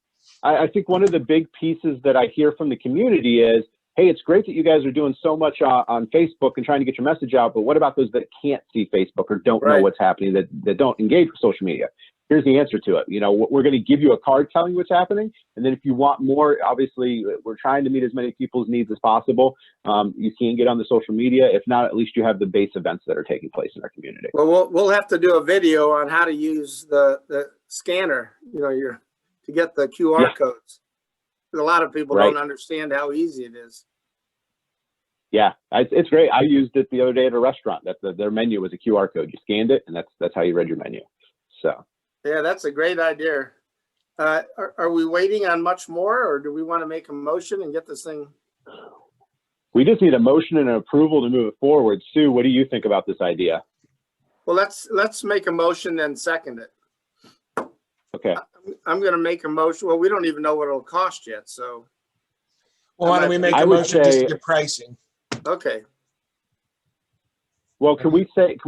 I think one of the big pieces that I hear from the community is, hey, it's great that you guys are doing so much on Facebook and trying to get your message out, but what about those that can't see Facebook or don't know what's happening, that don't engage with social media? Here's the answer to it. We're going to give you a card telling you what's happening. And then if you want more, obviously, we're trying to meet as many people's needs as possible. You can get on the social media. If not, at least you have the base events that are taking place in our community. Well, we'll have to do a video on how to use the scanner, to get the QR codes. A lot of people don't understand how easy it is. Yeah, it's great. I used it the other day at a restaurant. Their menu was a QR code. You scanned it, and that's how you read your menu. So. Yeah, that's a great idea. Are we waiting on much more, or do we want to make a motion and get this thing? We just need a motion and an approval to move it forward. Sue, what do you think about this idea? Well, let's make a motion and second it. Okay. I'm going to make a motion. Well, we don't even know what it'll cost yet, so. Well, why don't we make a motion just to get pricing? Okay. Well, can we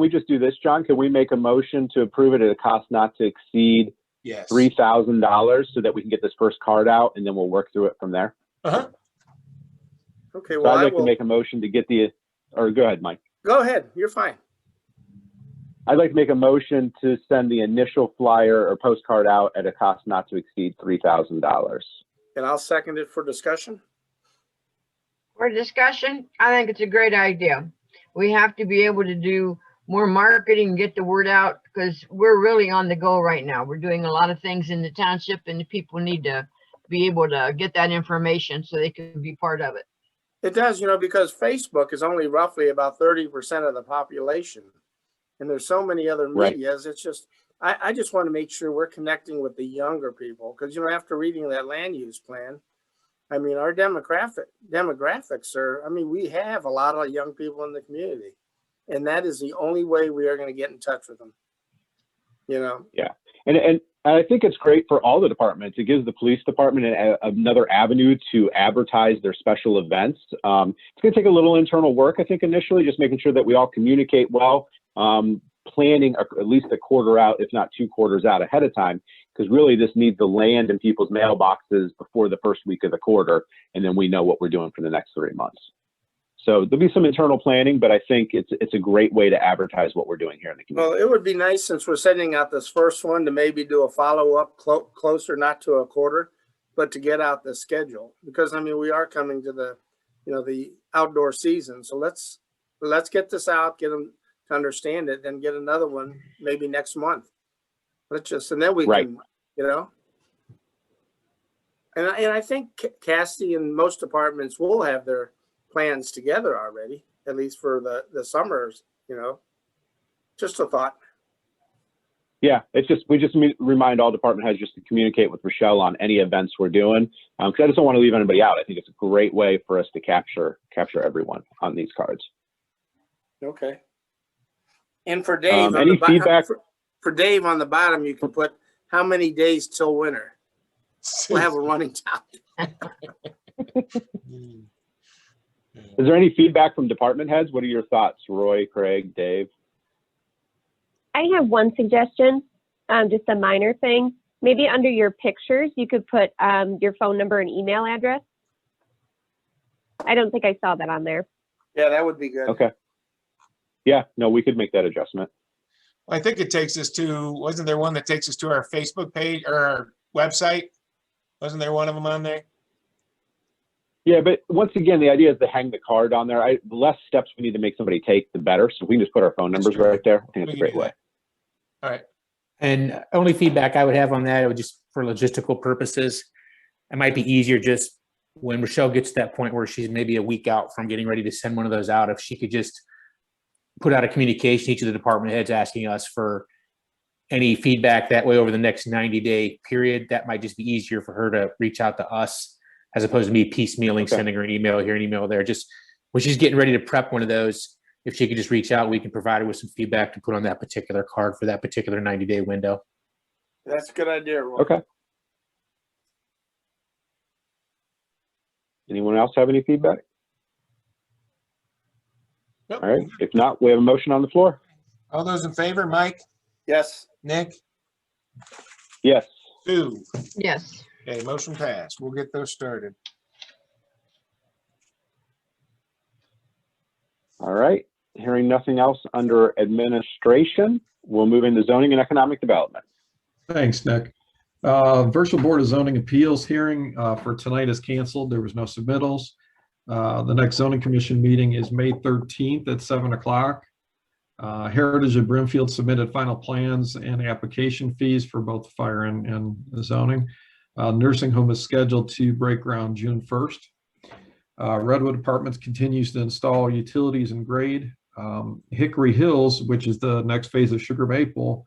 just do this, John? Can we make a motion to approve it at a cost not to exceed $3,000 so that we can get this first card out, and then we'll work through it from there? Uh-huh. Okay. Well, I'd like to make a motion to get or go ahead, Mike. Go ahead. You're fine. I'd like to make a motion to send the initial flyer or postcard out at a cost not to exceed $3,000. And I'll second it for discussion. For discussion, I think it's a great idea. We have to be able to do more marketing, get the word out, because we're really on the go right now. We're doing a lot of things in the township, and the people need to be able to get that information so they can be part of it. It does, because Facebook is only roughly about 30% of the population. And there's so many other medias. It's just, I just want to make sure we're connecting with the younger people, because, after reading that land use plan, our demographics are, we have a lot of young people in the community, and that is the only way we are going to get in touch with them, Yeah. And I think it's great for all the departments. It gives the police department another avenue to advertise their special events. It's going to take a little internal work, I think, initially, just making sure that we all communicate well, planning at least a quarter out, if not 2 quarters out ahead of time, because really this needs to land in people's mailboxes before the first week of the quarter, and then we know what we're doing for the next 3 months. So there'll be some internal planning, but I think it's a great way to advertise what we're doing here in the community. Well, it would be nice, since we're sending out this first one, to maybe do a follow-up closer, not to a quarter, but to get out the schedule, because I mean, we are coming to the, you know, the outdoor season. So let's get this out, get them to understand it, then get another one maybe next month. Let's just, and then we Right. can, you know. And I think Cassidy and most departments will have their plans together already, at least for the summers, you know. Just a thought. Yeah, it's just, we just remind all department heads just to communicate with Rochelle on any events we're doing. Because I just don't want to leave anybody out. I think it's a great way for us to capture everyone on these cards. Okay. And for Dave, any feedback? For Dave on the bottom, you can put how many days till winter. We'll have a running time. Is there any feedback from department heads? What are your thoughts, Roy, Craig, Dave? I have one suggestion, just a minor thing. Maybe under your pictures, you could put your phone number and email address. I don't think I saw that on there. Yeah, that would be good. Okay. Yeah, no, we could make that adjustment. I think it takes us to, wasn't there one that takes us to our Facebook page or our website? Wasn't there one of them on there? Yeah, but once again, the idea is to hang the card on there. The less steps we need to make somebody take, the better. So we can just put our phone numbers right there. I think it's a great way. All right. And only feedback I would have on that, it would just for logistical purposes, it might be easier just when Rochelle gets to that point where she's maybe a week out from getting ready to send one of those out, if she could just put out a communication to each of the department heads asking us for any feedback that way over the next 90-day period, that might just be easier for her to reach out to us as opposed to me piecemealing, sending her an email here, an email there. Just when she's getting ready to prep one of those, if she could just reach out, we can provide her with some feedback to put on that particular card for that particular 90-day window. That's a good idea, Roy. Okay. Anyone else have any feedback? Nope. All right. If not, we have a motion on the floor. All those in favor, Mike, Yes. Nick, Yes. Sue. Yes. Okay, motion passed. We'll get those started. All right. Hearing nothing else under administration, we'll move into zoning and economic development. Thanks, Nick. Virtual Board of Zoning Appeals hearing for tonight is canceled. There was no submittals. The next zoning commission meeting is May 13th at 7 o'clock. Heritage of Brimfield submitted final plans and application fees for both fire and the zoning. Nursing home is scheduled to break ground June 1st. Redwood Apartments continues to install utilities and grade. Hickory Hills, which is the next phase of Sugar Maple,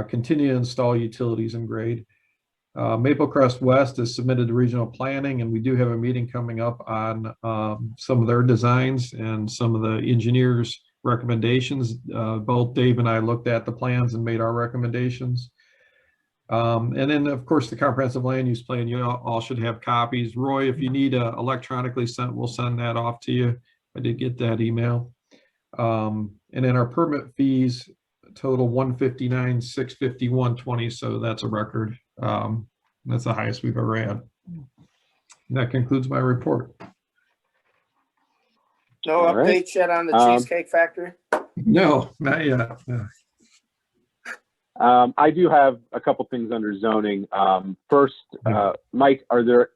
continue to install utilities and grade. Maple Crest West has submitted to regional planning, and we do have a meeting coming up on some of their designs and some of the engineers' recommendations. Both Dave and I looked at the plans and made our recommendations. And then, of course, the comprehensive land use plan, you all should have copies. Roy, if you need electronically sent, we'll send that off to you. I did get that email. And then our permit fees total $159,651.20, so that's a record. That's the highest we've ever had. And that concludes my report. No All right. updates yet on the Cheesecake Factory? No, not yet. No. I do have a couple things under zoning. First, Mike, are there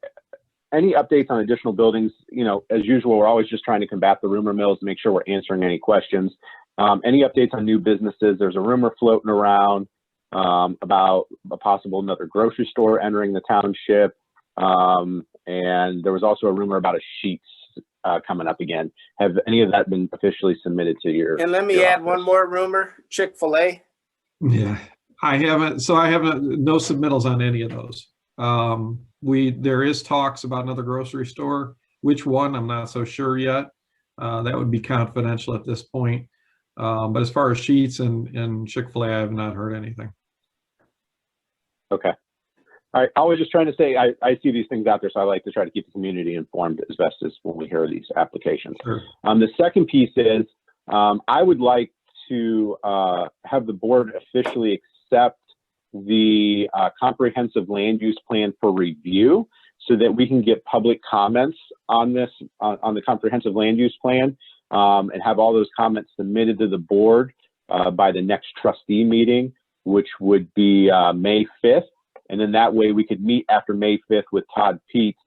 any updates on additional buildings? You know, as usual, we're always just trying to combat the rumor mills to make sure we're answering any questions. Any updates on new businesses? There's a rumor floating around about a possible another grocery store entering the township. And there was also a rumor about a Sheets coming up again. Have any of that been officially submitted to your? And let me add one more rumor, Chick-fil-A. Yeah, I haven't. So I haven't. No submittals on any of those. There is talks about another grocery store. Which one? I'm not so sure yet. That would be confidential at this point. But as far as Sheets and Chick-fil-A, I have not heard anything. Okay. All right. I was just trying to say, I see these things out there, so I like to try to keep the community informed as best as when we hear these applications. Sure. The second piece is I would like to have the board officially accept the comprehensive land use plan for review so that we can get public comments on this, on the comprehensive land use plan, and have all those comments submitted to the board by the next trustee meeting, which would be May 5th. And then that way we could meet after May 5th with Todd Pete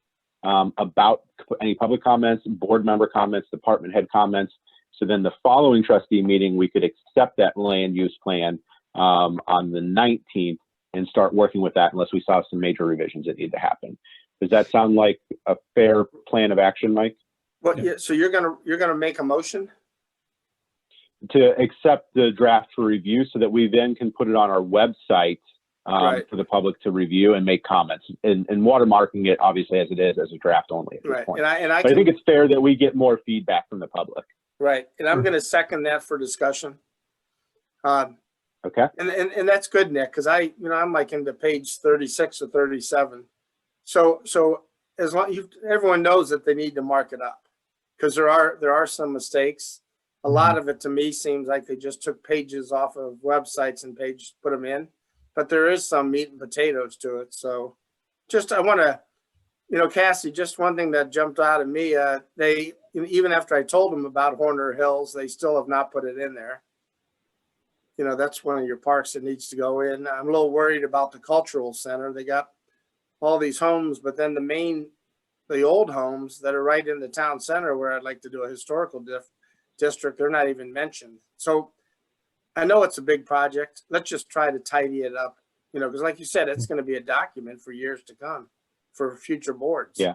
about any public comments, board member comments, department head comments. So then the following trustee meeting, we could accept that land use plan on the 19th and start working with that unless we saw some major revisions that need to happen. Does that sound like a fair plan of action, Mike? Well, yeah, so you're gonna make a motion? To accept the draft for review so that we then can put it on our website Right. for the public to review and make comments, and watermarking it obviously as it is as a draft only at this Right. point. And I But I think it's fair that we get more feedback from the public. right. And I'm gonna second that for discussion. Okay. And that's good, Nick, because I'm like into page 36 or 37. So as long everyone knows that they need to mark it up, because there are some mistakes. A lot of it to me seems like they just took pages off of websites and put them in, but there is some meat and potatoes to it. So just, I want to, Cassie, just one thing that jumped out at me, they, even after I told them about Horner Hills, they still have not put it in there. That's one of your parks that needs to go in. I'm a little worried about the cultural center. They got all these homes, but then the old homes that are right in the town center where I'd like to do a historical district, they're not even mentioned. So I know it's a big project. Let's just try to tidy it up, because like you said, it's going to be a document for years to come for future boards. Yeah.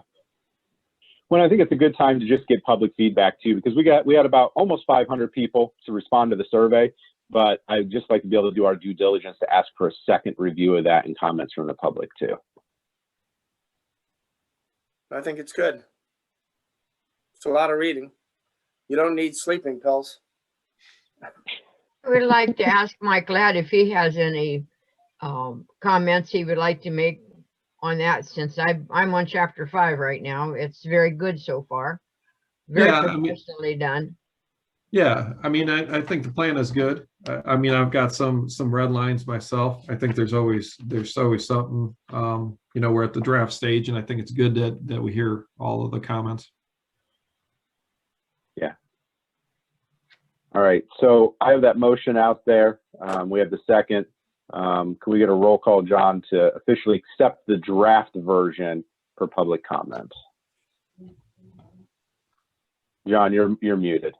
Well, I think it's a good time to just get public feedback too, because we had about almost 500 people to respond to the survey, but I'd just like to be able to do our due diligence to ask for a second review of that and comments from the public too. I think it's good. It's a lot of reading. You don't need sleeping pills. I would like to ask Mike Ladd if he has any comments he would like to make on that, since I'm on chapter 5 right now. It's very good so far. Very professionally done. Yeah, I think the plan is good. I've got some red lines myself. I think there's always something. We're at the draft stage, and I think it's good that we hear all of the comments. Yeah. All right. So I have that motion out there. We have the second. Can we get a roll call, John, to officially accept the draft version for public comment? John, you're muted.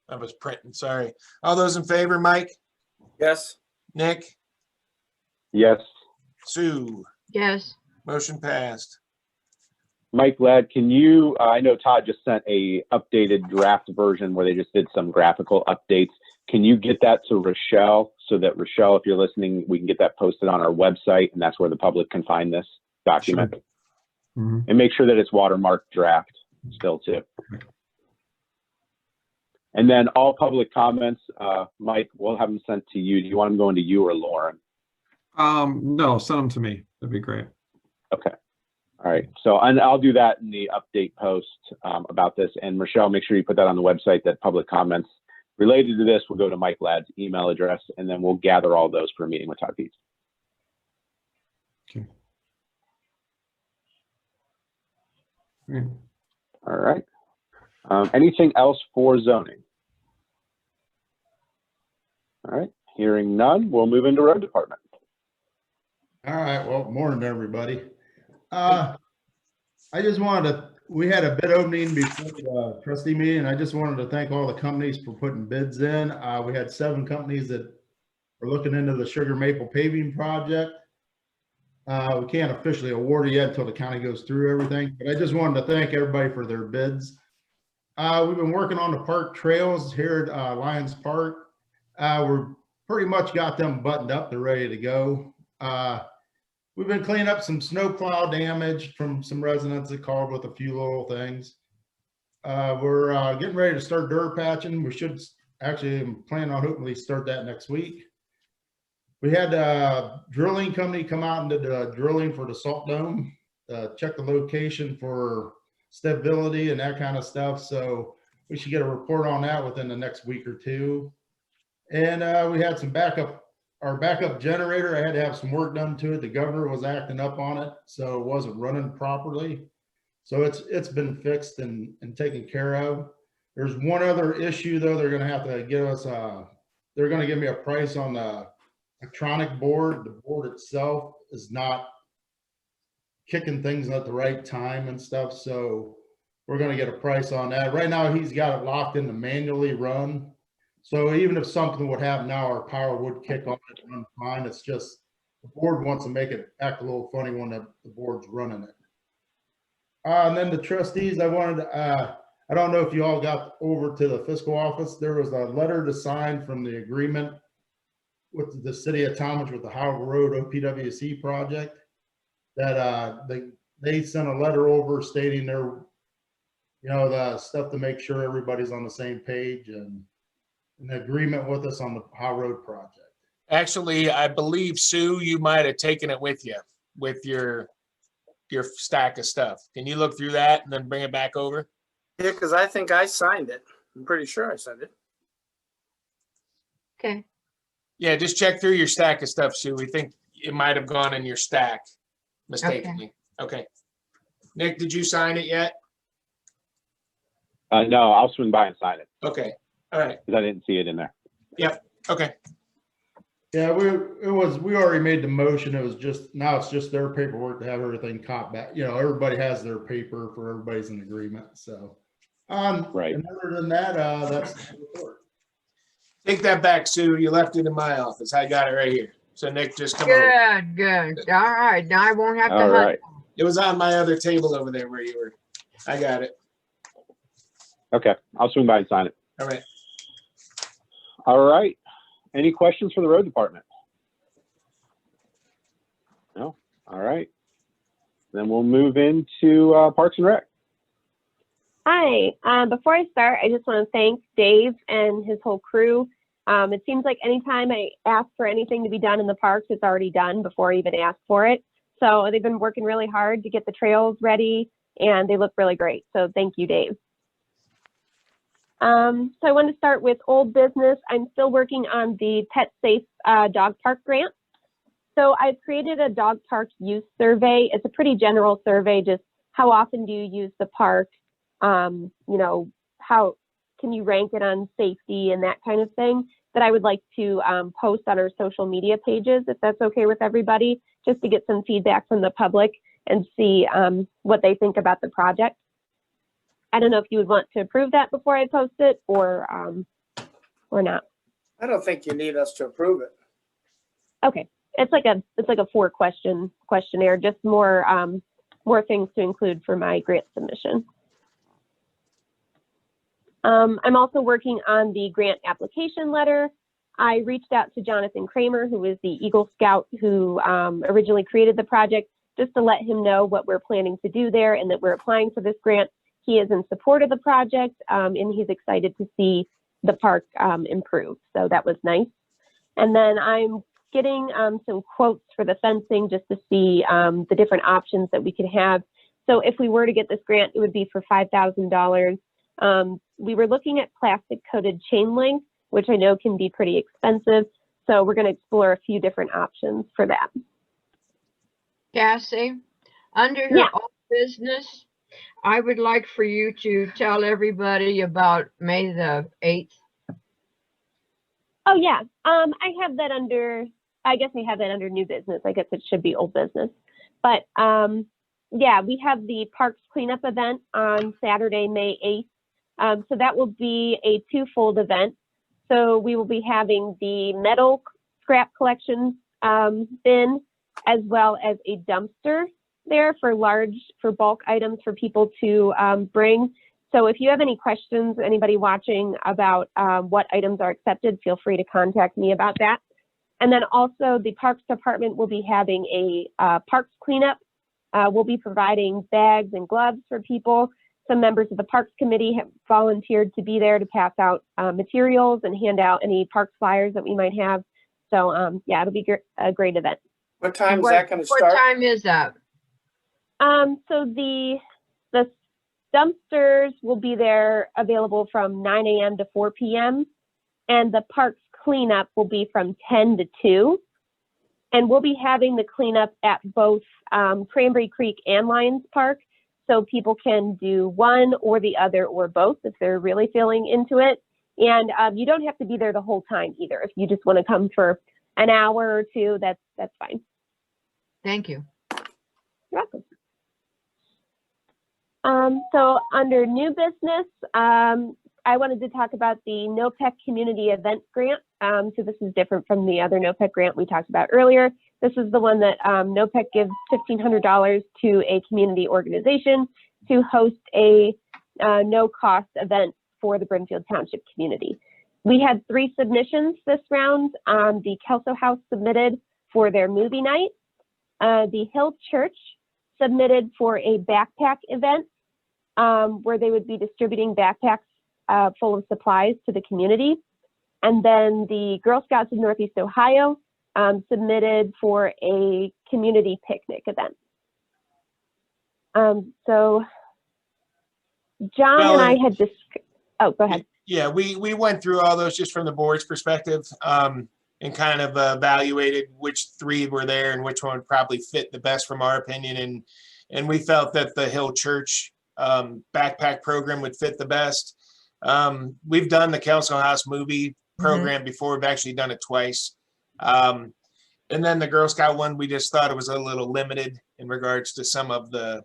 I was printing, sorry. All those in favor, Mike, Yes. Nick, Yes. Sue, Yes. motion passed. Mike Ladd, can you, I know Todd just sent a updated draft version where they just did some graphical updates. Can you get that to Rochelle so that Rochelle, if you're listening, we can get that posted on our website, and that's where the public can find this document. Sure. Mm-hmm. And make sure that it's watermarked draft still too. And then all public comments, Mike, we'll have them sent to you. Do you want them going to you or Lauren? No, send them to me. That'd be great. Okay. All right. So, and I'll do that in the update post about this. And Rochelle, make sure you put that on the website, that public comments related to this will go to Mike Ladd's email address, and then we'll gather all those for a meeting with Todd Pete. Okay. Great. All right. Anything else for zoning? All right. Hearing none, we'll move into road department. All right, well, morning, everybody. I just we had a bid opening before the trustee meeting. I just wanted to thank all the companies for putting bids in. We had 7 companies that are looking into the Sugar Maple paving project. We can't officially award it yet until the county goes through everything, but I just wanted to thank everybody for their bids. We've been working on the park trails here at Lions Park. We're pretty much got them buttoned up. They're ready to go. We've been cleaning up some snowplow damage from some residents that called with a few little things. We're getting ready to start dirt patching. We should actually plan on hopefully start that next week. We had a drilling company come out and did the drilling for the salt dome, check the location for stability and that kind of stuff. So we should get a report on that within the next week or 2. And we had some our backup generator. I had to have some work done to it. The governor was acting up on it, so it wasn't running properly. So it's been fixed and taken care of. There's one other issue though. They're going to have to give us they're going to give me a price on the electronic board. The board itself is not kicking things at the right time and stuff. So we're going to get a price on that. Right now, he's got it locked in to manually run. So even if something would happen now, our power would kick on it and run fine. It's just the board wants to make it act a little funny when the board's running it. And then the trustees, I don't know if you all got over to the fiscal office. There was a letter to sign from the agreement with the city of Township with the Howard Road OPWC project that they sent a letter over stating their, the stuff to make sure everybody's on the same page and in agreement with us on the Howard Road project. Actually, I believe, Sue, you might have taken it with you with your stack of stuff. Can you look through that and then bring it back over? Yeah, because I think I signed it. I'm pretty sure I signed it. Okay. Yeah, just check through your stack of stuff, Sue. We think it might have gone in your stack mistakenly. Okay. Nick, did you sign it yet? No, I'll swing by and sign it Okay. All right. because I didn't see it in there. Yep. Okay. Yeah, we already made the motion. It was just, now it's just their paperwork to have everything caught back. Everybody has their paper for everybody's in agreement. So, Right. and other than that, that's the report. Take that back, Sue. You left it in my office. I got it right here. So Nick, just come over. Good. All right. Now I won't have to All hunt. right. It was on my other table over there where you were. I got it. Okay. I'll swing by and sign it. All right. All right. Any questions for the road department? No? All right. Then we'll move into Parks and Rec. Hi. Before I start, I just want to thank Dave and his whole crew. It seems like anytime I ask for anything to be done in the parks, it's already done before I even ask for it. So they've been working really hard to get the trails ready, and they look really great. So thank you, Dave. So I want to start with old business. I'm still working on the Pet Safe Dog Park grant. So I've created a dog park use survey. It's a pretty general survey, just how often do you use the park? How can you rank it on safety and that kind of thing, that I would like to post on our social media pages, if that's okay with everybody, just to get some feedback from the public and see what they think about the project. I don't know if you would want to approve that before I post it or not. I don't think you need us to approve it. Okay, it's like a 4-question questionnaire, just more things to include for my grant submission. I'm also working on the grant application letter. I reached out to Jonathan Kramer, who is the Eagle Scout who originally created the project, just to let him know what we're planning to do there and that we're applying for this grant. He is in support of the project, and he's excited to see the park improve. So that was nice. And then I'm getting some quotes for the fencing just to see the different options that we could have. So if we were to get this grant, it would be for $5,000. We were looking at plastic coated chain link, which I know can be pretty expensive. So we're going to explore a few different options for that. Cassie, under your old business, I would like for you to tell everybody about May the 8th. Oh yeah, I have that under, I guess I have that under new business. I guess it should be old business. But yeah, we have the Parks Cleanup event on Saturday, May 8th. So that will be a 2-fold event. So we will be having the metal scrap collection bin, as well as a dumpster there for bulk items for people to bring. So if you have any questions, anybody watching, about what items are accepted, feel free to contact me about that. And then also the Parks Department will be having a Parks Cleanup. We'll be providing bags and gloves for people. Some members of the Parks Committee have volunteered to be there to pass out materials and hand out any parks flyers that we might have. So yeah, it'll be a great event. What time is that going to start? What time is that? So the dumpsters will be there available from 9 a.m. to 4 p.m. and the parks cleanup will be from 10 to 2. And we'll be having the cleanup at both Cranberry Creek and Lions Park. So people can do one or the other or both if they're really feeling into it. And you don't have to be there the whole time either. If you just want to come for an hour or two, that's fine. Thank you. You're welcome. So under new business, I wanted to talk about the NOPEC Community Event Grant. So this is different from the other NOPEC grant we talked about earlier. This is the one that NOPEC gives $1,500 to a community organization to host a no-cost event for the Brimfield Township community. We had 3 submissions this round. The Kelso House submitted for their movie night. The Hill Church submitted for a backpack event where they would be distributing backpacks full of supplies to the community. And then the Girl Scouts of Northeast Ohio submitted for a community picnic event. So John and I had oh, go ahead. Yeah, we went through all those just from the board's perspective and kind of evaluated which 3 were there and which one would probably fit the best from our opinion. And we felt that the Hill Church backpack program would fit the best. We've done the Kelso House movie program before. We've actually done it twice. And then the Girl Scout one, we just thought it was a little limited in regards to some of the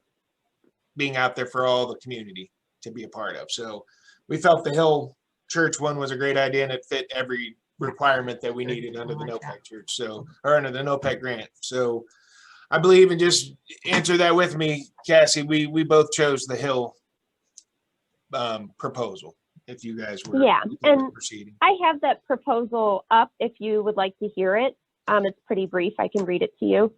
being out there for all the community to be a part of. So we felt the Hill Church one was a great idea, and it fit every requirement that we needed under the NOPEC Church, so, or under the NOPEC grant. So I believe, and just answer that with me, Cassie, we both chose the Hill proposal, if you guys were and proceeding. I have that proposal up if you would like to hear it. It's pretty brief. I can read it to you.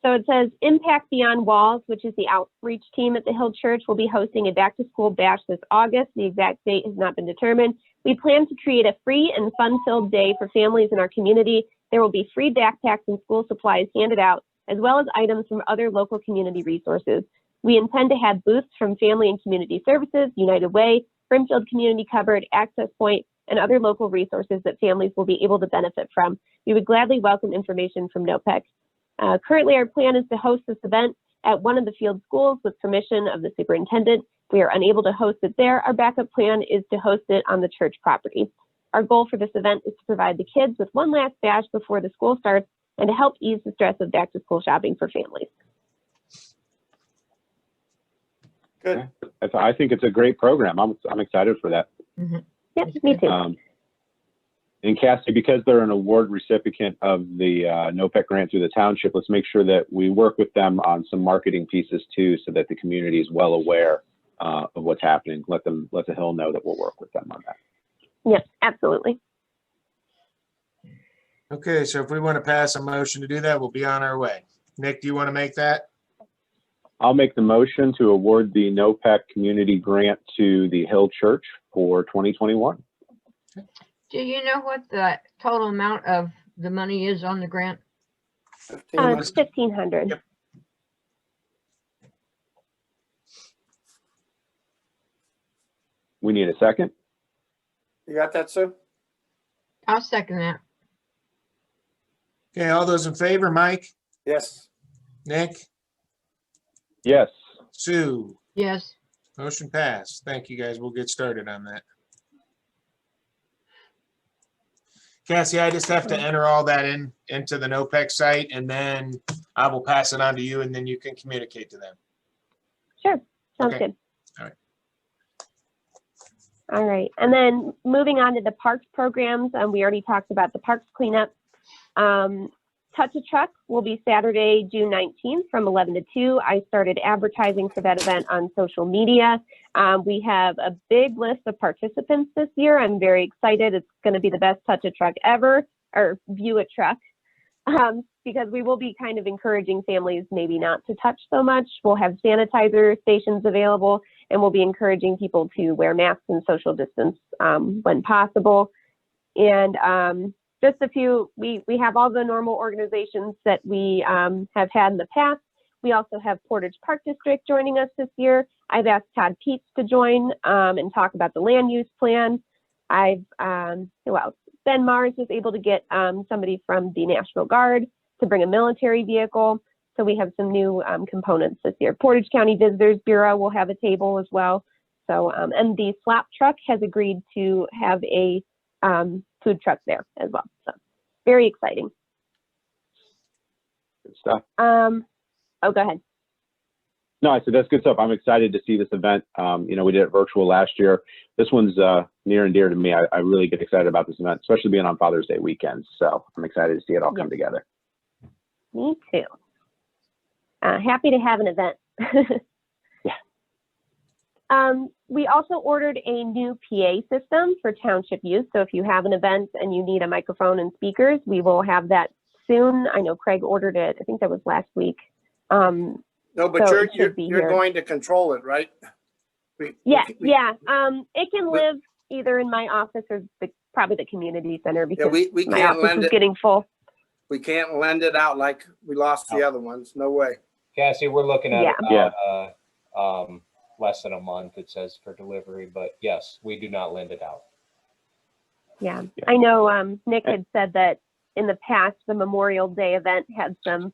So it says, Impact Beyond Walls, which is the outreach team at the Hill Church, will be hosting a back-to-school bash this August. The exact date has not been determined. We plan to create a free and fun-filled day for families in our community. There will be free backpacks and school supplies handed out, as well as items from other local community resources. We intend to have booths from Family and Community Services, United Way, Brimfield Community Cupboard, Access Point, and other local resources that families will be able to benefit from. We would gladly welcome information from NOPEC. Currently, our plan is to host this event at one of the field schools with permission of the superintendent. If we are unable to host it there, our backup plan is to host it on the church property. Our goal for this event is to provide the kids with one last bash before the school starts and to help ease the stress of back-to-school shopping for families. Good. I think it's a great program. I'm excited for that. Yes, me too. And Cassie, because they're an award recipient of the NOPEC grant through the township, let's make sure that we work with them on some marketing pieces too, so that the community is well aware of what's happening. Let the Hill know that we'll work with them on that. Yes, absolutely. Okay, so if we want to pass a motion to do that, we'll be on our way. Nick, do you want to make that? I'll make the motion to award the NOPEC community grant to the Hill Church for 2021. Do you know what the total amount of the money is on the grant? It's $1,500. Yep. We need a second. You got that, Sue? I'll second that. Okay, all those in favor, Mike, Yes. Nick, Yes. Sue, Yes. motion passed. Thank you, guys. We'll get started on that. Cassie, I just have to enter all that into the NOPEC site, and then I will pass it on to you, and then you can communicate to them. Sure, sounds Okay. good. All right. All right, and then moving on to the parks programs, we already talked about the parks cleanup. Touch a Truck will be Saturday, June 19th from 11 to 2. I started advertising for that event on social media. We have a big list of participants this year. I'm very excited. It's going to be the best Touch a Truck ever, or View a Truck, because we will be kind of encouraging families maybe not to touch so much. We'll have sanitizer stations available, and we'll be encouraging people to wear masks and social distance when possible. And just a few, we have all the normal organizations that we have had in the past. We also have Portage Park District joining us this year. I've asked Todd Peets to join and talk about the land use plan. Ben Mars was able to get somebody from the National Guard to bring a military vehicle. So we have some new components this year. Portage County Visitors Bureau will have a table as well. So, and the slap truck has agreed to have a food truck there as well. So very exciting. Good stuff. Oh, go ahead. No, I said that's good stuff. I'm excited to see this event. You know, we did it virtual last year. This one's near and dear to me. I really get excited about this event, especially being on Father's Day weekends. So I'm excited to see it all come together. Me too. Happy to have an event. Yeah. We also ordered a new PA system for township use. So if you have an event and you need a microphone and speakers, we will have that soon. I know Craig ordered it. I think that was last week. No, but so you're going to control it, right? Yeah. It can live either in my office or probably the community center because we my can't office lend is it. getting full. We can't lend it out like we lost the other ones. No way. Cassie, we're looking at about less than a month, it says, for delivery, but yes, we do not lend it out. Yeah. I know Nick had said that in the past, the Memorial Day event had some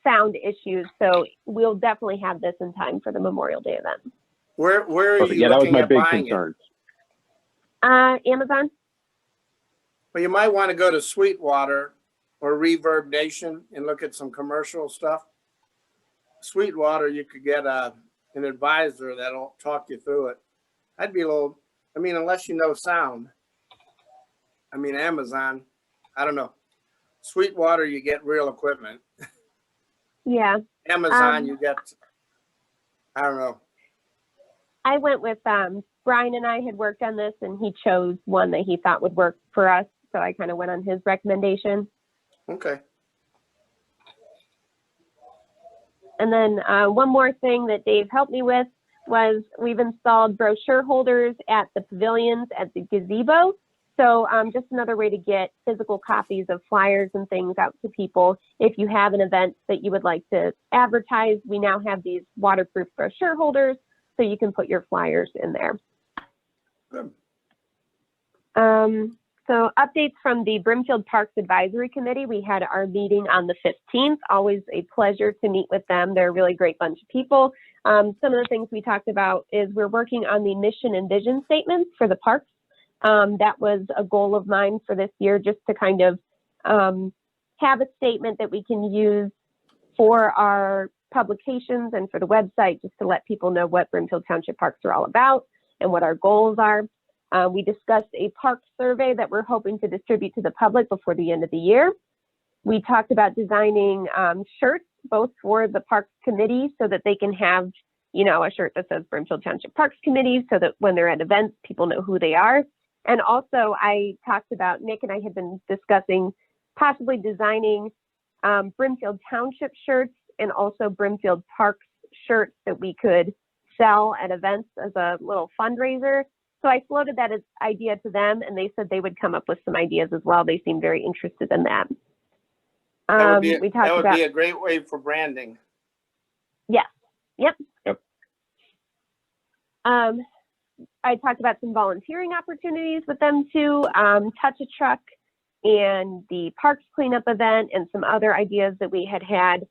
sound issues, so we'll definitely have this in time for the Memorial Day event. Where are you that was looking my at big buying concern. Amazon. Well, you might want to go to Sweetwater or Reverb Nation and look at some commercial stuff. Sweetwater, you could get an advisor that'll talk you through it. I'd be a little, I mean, unless you know sound. I mean, Amazon, I don't know. Sweetwater, you get real equipment. Yeah. Amazon, you get, I don't know. I went with Brian and I had worked on this and he chose one that he thought would work for us. So I kind of went on his recommendation. Okay. And then one more thing that Dave helped me with was we've installed brochure holders at the pavilions at the gazebo. So just another way to get physical copies of flyers and things out to people. If you have an event that you would like to advertise, we now have these waterproof brochure holders so you can put your flyers in there. Good. So updates from the Brimfield Parks Advisory Committee. We had our meeting on the 15th. Always a pleasure to meet with them. They're a really great bunch of people. Some of the things we talked about is we're working on the mission and vision statements for the parks. That was a goal of mine for this year, just to kind of have a statement that we can use for our publications and for the website, just to let people know what Brimfield Township Parks are all about and what our goals are. We discussed a park survey that we're hoping to distribute to the public before the end of the year. We talked about designing shirts, both for the Parks Committee, so that they can have, you know, a shirt that says Brimfield Township Parks Committee, so that when they're at events, people know who they are. And also I talked about, Nick and I had been discussing possibly designing Brimfield Township shirts and also Brimfield Parks shirts that we could sell at events as a little fundraiser. So I floated that as idea to them and they said they would come up with some ideas as well. They seemed very interested in that. That would be, we talked about, be a great way for branding. Yeah. Yep. Yep. I talked about some volunteering opportunities with them too, Touch a Truck and the parks cleanup event and some other ideas that we had.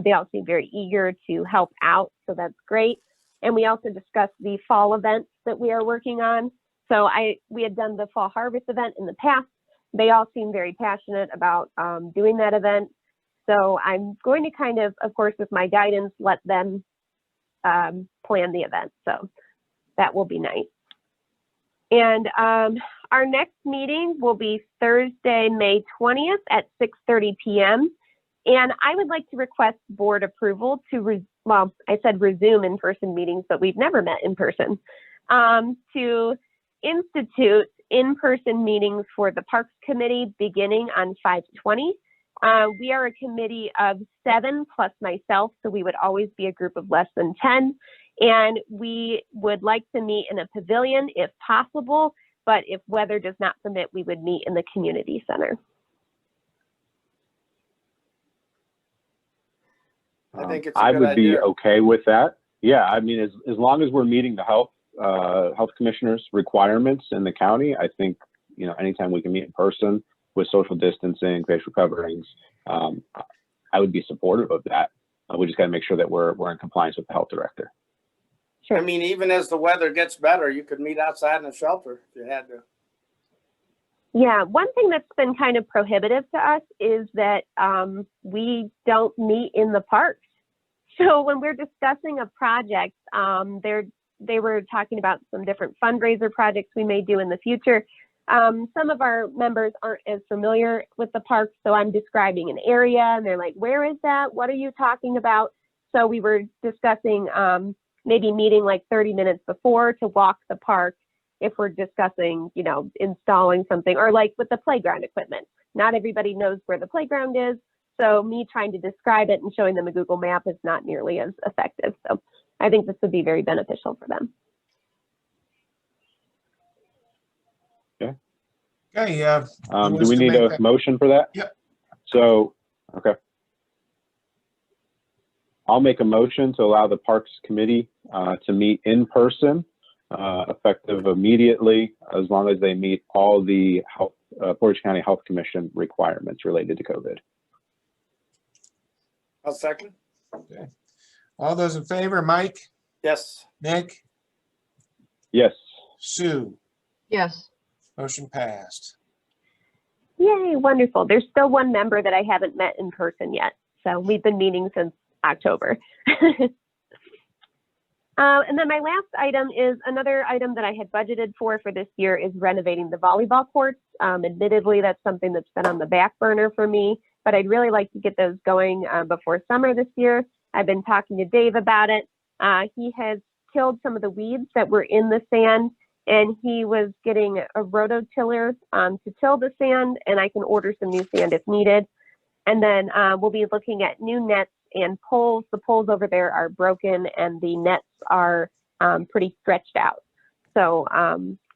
They all seem very eager to help out, so that's great. And we also discussed the fall events that we are working on. So we had done the fall harvest event in the past. They all seem very passionate about doing that event. So I'm going to kind of course, with my guidance, let them plan the event. So that will be nice. And our next meeting will be Thursday, May 20th at 6:30 p.m. And I would like to request board approval to, I said resume in-person meetings, but we've never met in person, to institute in-person meetings for the Parks Committee beginning on 5/20. We are a committee of 7 plus myself, so we would always be a group of less than 10. And we would like to meet in a pavilion if possible, but if weather does not permit, we would meet in the community center. I think it's a I good would be idea. okay with that. Yeah, I mean, as long as we're meeting the health commissioner's requirements in the county, I think, you know, anytime we can meet in person with social distancing, facial coverings, I would be supportive of that. We just got to make sure that we're in compliance with the health director. Sure. I mean, even as the weather gets better, you could meet outside in a shelter if you had to. Yeah, one thing that's been kind of prohibitive to us is that we don't meet in the parks. So when we're discussing a project, they were talking about some different fundraiser projects we may do in the future. Some of our members aren't as familiar with the parks, so I'm describing an area and they're like, where is that? What are you talking about? So we were discussing maybe meeting like 30 minutes before to walk the park if we're discussing, you know, installing something, or like with the playground equipment. Not everybody knows where the playground is. So me trying to describe it and showing them a Google map is not nearly as effective. So I think this would be very beneficial for them. Okay, do we need a motion for that? Yep. So, okay. I'll make a motion to allow the Parks Committee to meet in person, effective immediately, as long as they meet all the Portage County Health Commission requirements related to COVID. I'll second. Okay. All those in favor, Mike, Yes. Nick, Yes. Sue, Yes. motion passed. Yay, wonderful. There's still one member that I haven't met in person yet. So we've been meeting since October. And then my last item is another item that I had budgeted for this year is renovating the volleyball courts. Admittedly, that's something that's been on the back burner for me, but I'd really like to get those going before summer this year. I've been talking to Dave about it. He has killed some of the weeds that were in the sand, and he was getting a rototiller to till the sand, and I can order some new sand if needed. And then we'll be looking at new nets and poles. The poles over there are broken and the nets are pretty stretched out. So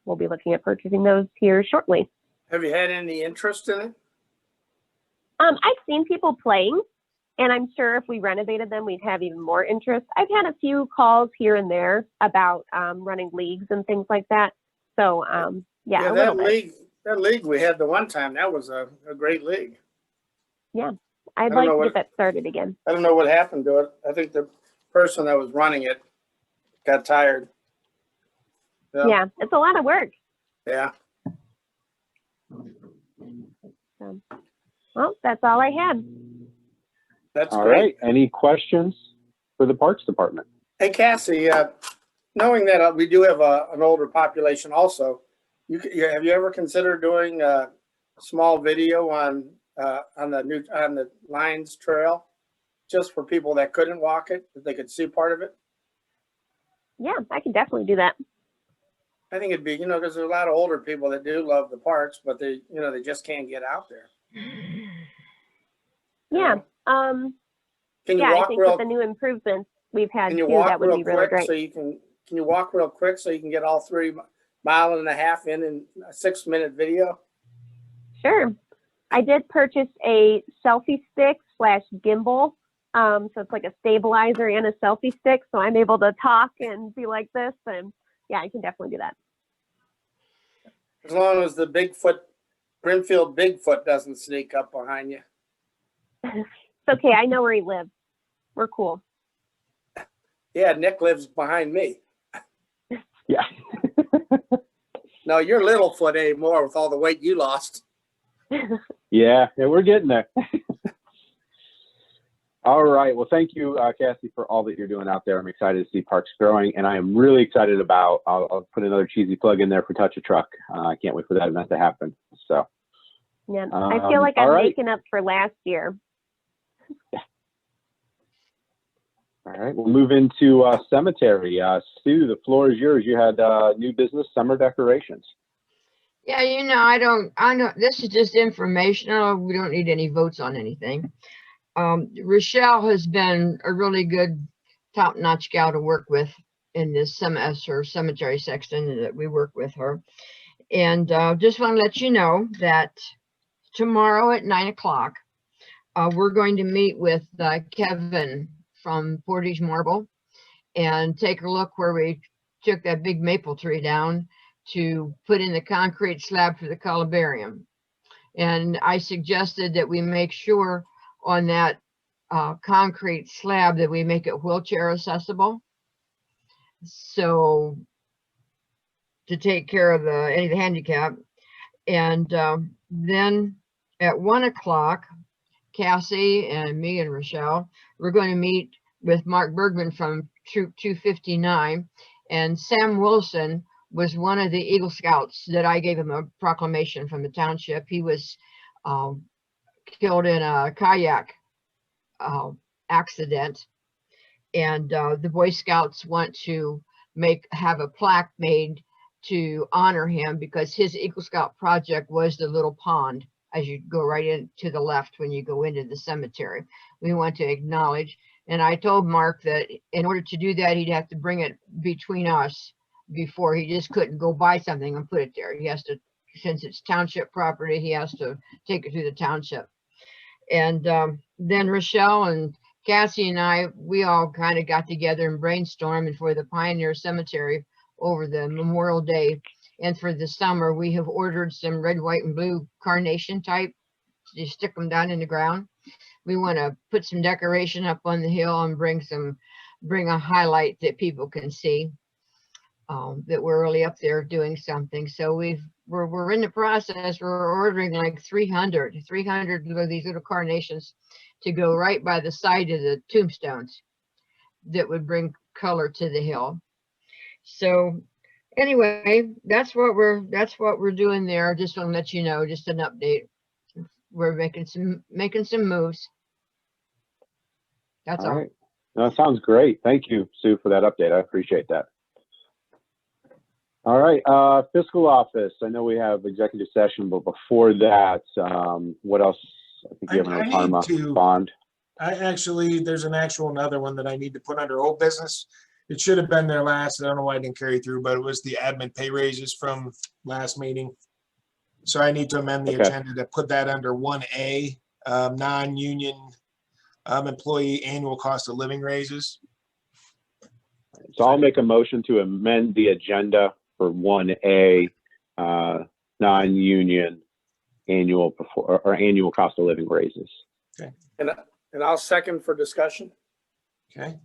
we'll be looking at purchasing those here shortly. Have you had any interest in it? I've seen people playing, and I'm sure if we renovated them, we'd have even more interest. I've had a few calls here and there about running leagues and things like that. So yeah, that league we had the one time, that was a great league. Yeah, I'd like to get that started again. I don't know what happened to it. I think the person that was running it got tired. Yeah, it's a lot of work. Yeah. So, well, that's all I had. That's all great. Right. Any questions for the Parks Department? Hey, Cassie, knowing that we do have an older population also, have you ever considered doing a small video on the Lions Trail, just for people that couldn't walk it, that they could see part of it? Yeah, I can definitely do that. I think it'd be, because there's a lot of older people that do love the parks, but they just can't get out there. Yeah. Can you I walk think real? with the new improvements we've had Can you too, walk that would real be really quick great. so you can you walk real quick so you can get all 3.5 miles in a 6-minute video? Sure. I did purchase a selfie stick / gimbal. So it's like a stabilizer and a selfie stick. So I'm able to talk and be like this. And yeah, I can definitely do that. As long as the Brimfield Bigfoot doesn't sneak up behind you. It's okay. I know where he lives. We're cool. Yeah, Nick lives behind me. Yeah. No, you're Littlefoot anymore with all the weight you lost. Yeah, we're getting there. All right. Well, thank you, Cassie, for all that you're doing out there. I'm excited to see parks growing, and I am really excited about, I'll put another cheesy plug in there for Touch a Truck. I can't wait for that event to happen. So, yeah, I feel like I'm making up for last year. Yeah. All right, we'll move into cemetery. Sue, the floor is yours. You had new business, summer decorations. Yeah, I know this is just informational. We don't need any votes on anything. Rochelle has been a really good top-notch gal to work with in this cemetery section that we work with her. And just want to let you know that tomorrow at 9 o'clock, we're going to meet with Kevin from Portage Marble and take a look where we took that big maple tree down to put in the concrete slab for the columbarium. And I suggested that we make sure on that concrete slab that we make it wheelchair accessible. So to take care of any of the handicap. And then at 1 o'clock, Cassie and me and Rochelle, we're going to meet with Mark Bergman from Troop 259. And Sam Wilson was one of the Eagle Scouts that I gave him a proclamation from the township. He was killed in a kayak accident. And the Boy Scouts want to have a plaque made to honor him, because his Eagle Scout project was the little pond as you go right in to the left when you go into the cemetery. We want to acknowledge, and I told Mark that in order to do that, he'd have to bring it between us before. He just couldn't go buy something and put it there. He has to, since it's township property, he has to take it through the township. And then Rochelle and Cassie and I, we all kind of got together and brainstormed for the Pioneer Cemetery over the Memorial Day. And for the summer, we have ordered some red, white, and blue carnation type. You stick them down in the ground. We want to put some decoration up on the hill and bring a highlight that people can see that we're really up there doing something. So we're in the process. We're ordering like 300 of these little carnations to go right by the side of the tombstones that would bring color to the hill. So anyway, that's what we're doing there. Just want to let you know, just an update. We're making some moves. That's all. Right. No, that sounds great. Thank you, Sue, for that update. I appreciate that. All right, fiscal office. I know we have executive session, but before that, what else? I think you have an Parma bond. There's another one that I need to put under old business. It should have been there last. I don't know why I didn't carry through, but it was the admin pay raises from last meeting. So I need to amend the agenda to put that under 1A, non-union employee annual cost of living raises. So I'll make a motion to amend the agenda for 1A, non-union annual annual cost of living raises. Okay. And I'll second for discussion. Okay.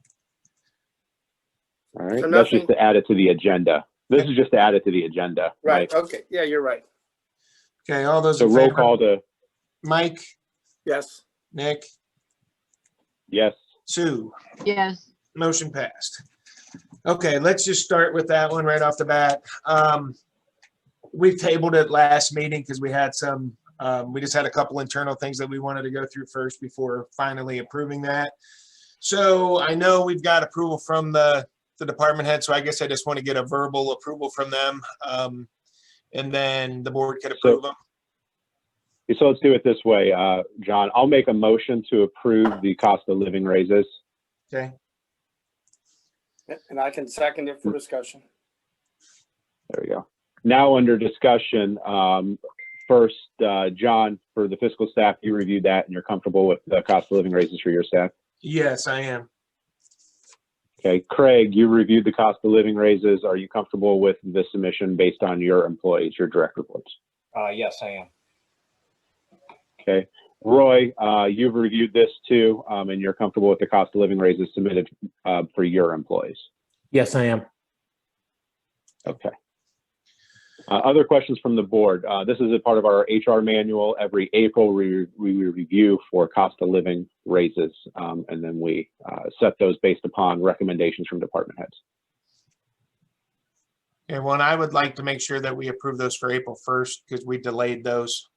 All right. So That's just to add it to the agenda. This is just to add it to the agenda. Right. Okay. Yeah, you're right. Okay. All those So in roll favor? call to Mike, Yes. Nick, yes. Sue. Yes. Motion passed. Okay, let's just start with that one right off the bat. We tabled it last meeting because we had we just had a couple internal things that we wanted to go through first before finally approving that. So I know we've got approval from the department head, so I guess I just want to get a verbal approval from them, and then the board can approve them. So let's do it this way, John. I'll make a motion to approve the cost of living raises. Okay. And I can second it for discussion. There we go. Now under discussion, first, John, for the fiscal staff, you reviewed that and you're comfortable with the cost of living raises for your staff? Yes, I am. Okay, Craig, you reviewed the cost of living raises. Are you comfortable with the submission based on your employees, your direct reports? Yes, I am. Okay, Roy, you've reviewed this too, and you're comfortable with the cost of living raises submitted for your employees? Yes, I am. Okay. Other questions from the board? This is a part of our HR manual. Every April, we review for cost of living raises, and then we set those based upon recommendations from department heads. And one, I would like to make sure that we approve those for April 1st because we delayed those.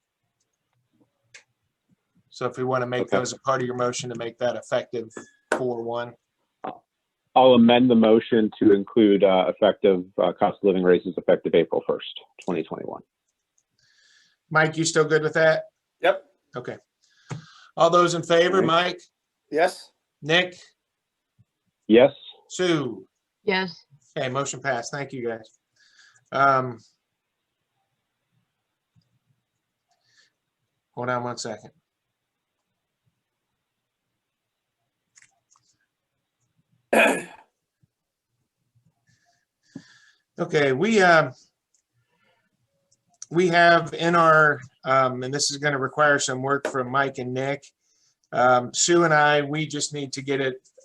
So if we want to make those a part of your motion to make that effective 4/1. I'll amend the motion to include effective cost of living raises effective April 1st, 2021. Mike, you still good with that? Yep. Okay. All those in favor, Mike, Yes. Nick, Yes. Sue? Yes. Okay, motion passed. Thank you, guys. Hold on one second. Okay, we have in our, and this is going to require some work from Mike and Nick. Sue and I, we just need to get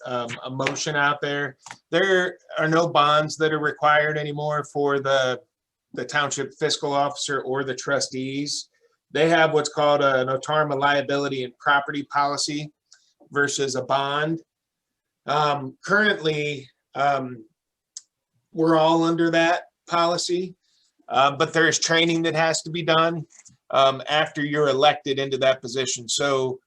a motion out there. There are no bonds that are required anymore for the the township fiscal officer or the trustees. They have what's called an OTARMA liability and property policy versus a bond. Currently, we're all under that policy, but there's training that has to be done after you're elected into that position. So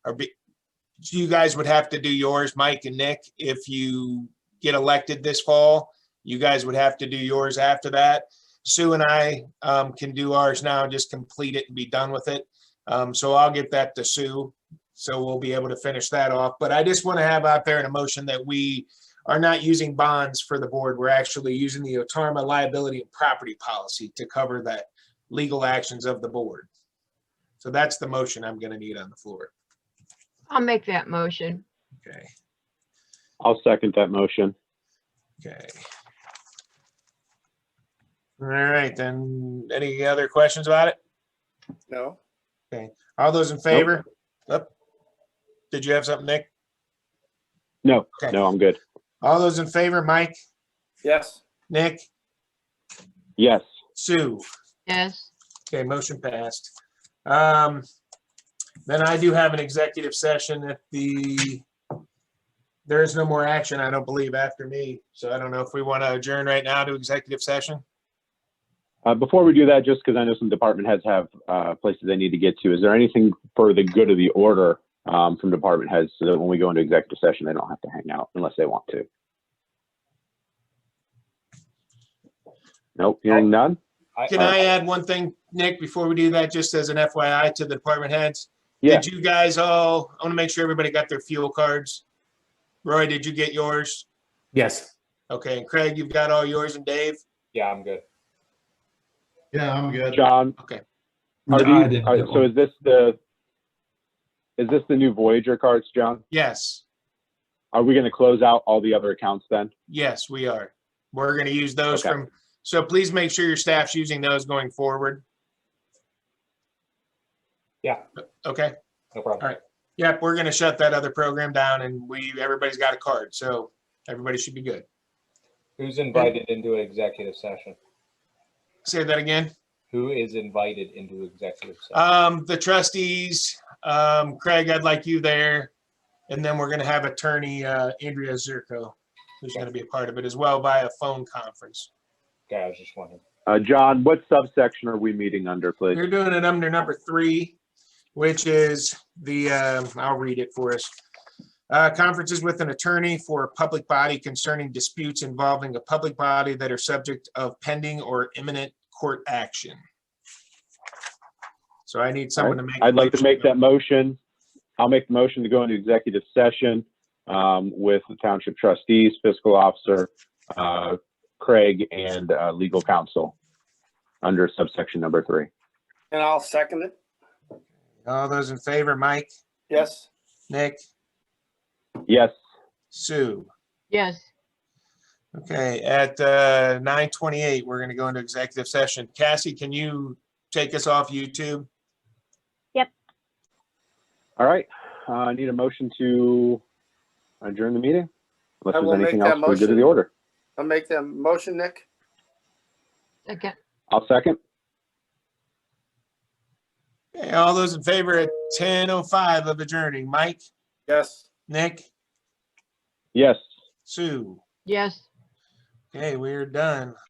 you guys would have to do yours, Mike and Nick. If you get elected this fall, you guys would have to do yours after that. Sue and I can do ours now, just complete it and be done with it. So I'll get that to Sue. So we'll be able to finish that off. But I just want to have out there in a motion that we are not using bonds for the board. We're actually using the OTARMA liability and property policy to cover that legal actions of the board. So that's the motion I'm going to need on the floor. I'll make that motion. Okay. I'll second that motion. Okay. All right, then any other questions about it? No. Okay. All those in favor? Nope. Did you have something, Nick? No, Okay. no, I'm good. All those in favor, Mike, Yes. Nick, Yes. Sue? Yes. Okay, motion passed. Then I do have an executive session at there is no more action, I don't believe, after me. So I don't know if we want to adjourn right now to executive session. Before we do that, just because I know some department heads have places they need to get to, is there anything for the good of the order from department heads so that when we go into executive session, they don't have to hang out unless they want to? Nope, hearing none? Can I add one thing, Nick, before we do that, just as an FYI to the department heads? Yeah. Did you guys all, I want to make sure everybody got their fuel cards. Roy, did you get yours? Yes. Okay, and Craig, you've got all yours, and Dave? Yeah, I'm good. Yeah, I'm good. John? Okay. No, I didn't get So one. is this the new Voyager cards, John? Yes, Are we going to close out all the other accounts then? yes, we are. We're going to use those Okay. so please make sure your staff's using those going forward. Yeah, Okay, no problem. All right. Yep, we're going to shut that other program down and everybody's got a card, so everybody should be good. Who's invited into an executive session? Say that again. Who is invited into executive session? The trustees, Craig, I'd like you there. And then we're going to have attorney Andrea Zirko, who's going to be a part of it as well via phone conference. Okay, I was just wondering. John, what subsection are we meeting under, please? You're doing it under number 3, which is I'll read it for us. Conferences with an attorney for a public body concerning disputes involving a public body that are subject of pending or imminent court action. So I need someone to make. I'd like to make that motion. I'll make the motion to go into executive session with the township trustees, fiscal officer, Craig, and legal counsel under subsection number 3. And I'll second it. All those in favor, Mike, Yes. Nick, Yes. Sue. Yes. Okay, at 9:28, we're going to go into executive session. Cassie, can you take us off YouTube? Yep. All right. I need a motion to adjourn the meeting. Unless I there's will anything make else that for the good of motion. the order. I'll make that motion, Nick. Second. I'll second. Okay, all those in favor at 10:05 of adjourning, Mike, Yes. Nick, Yes. Sue. Yes. Okay, we're done.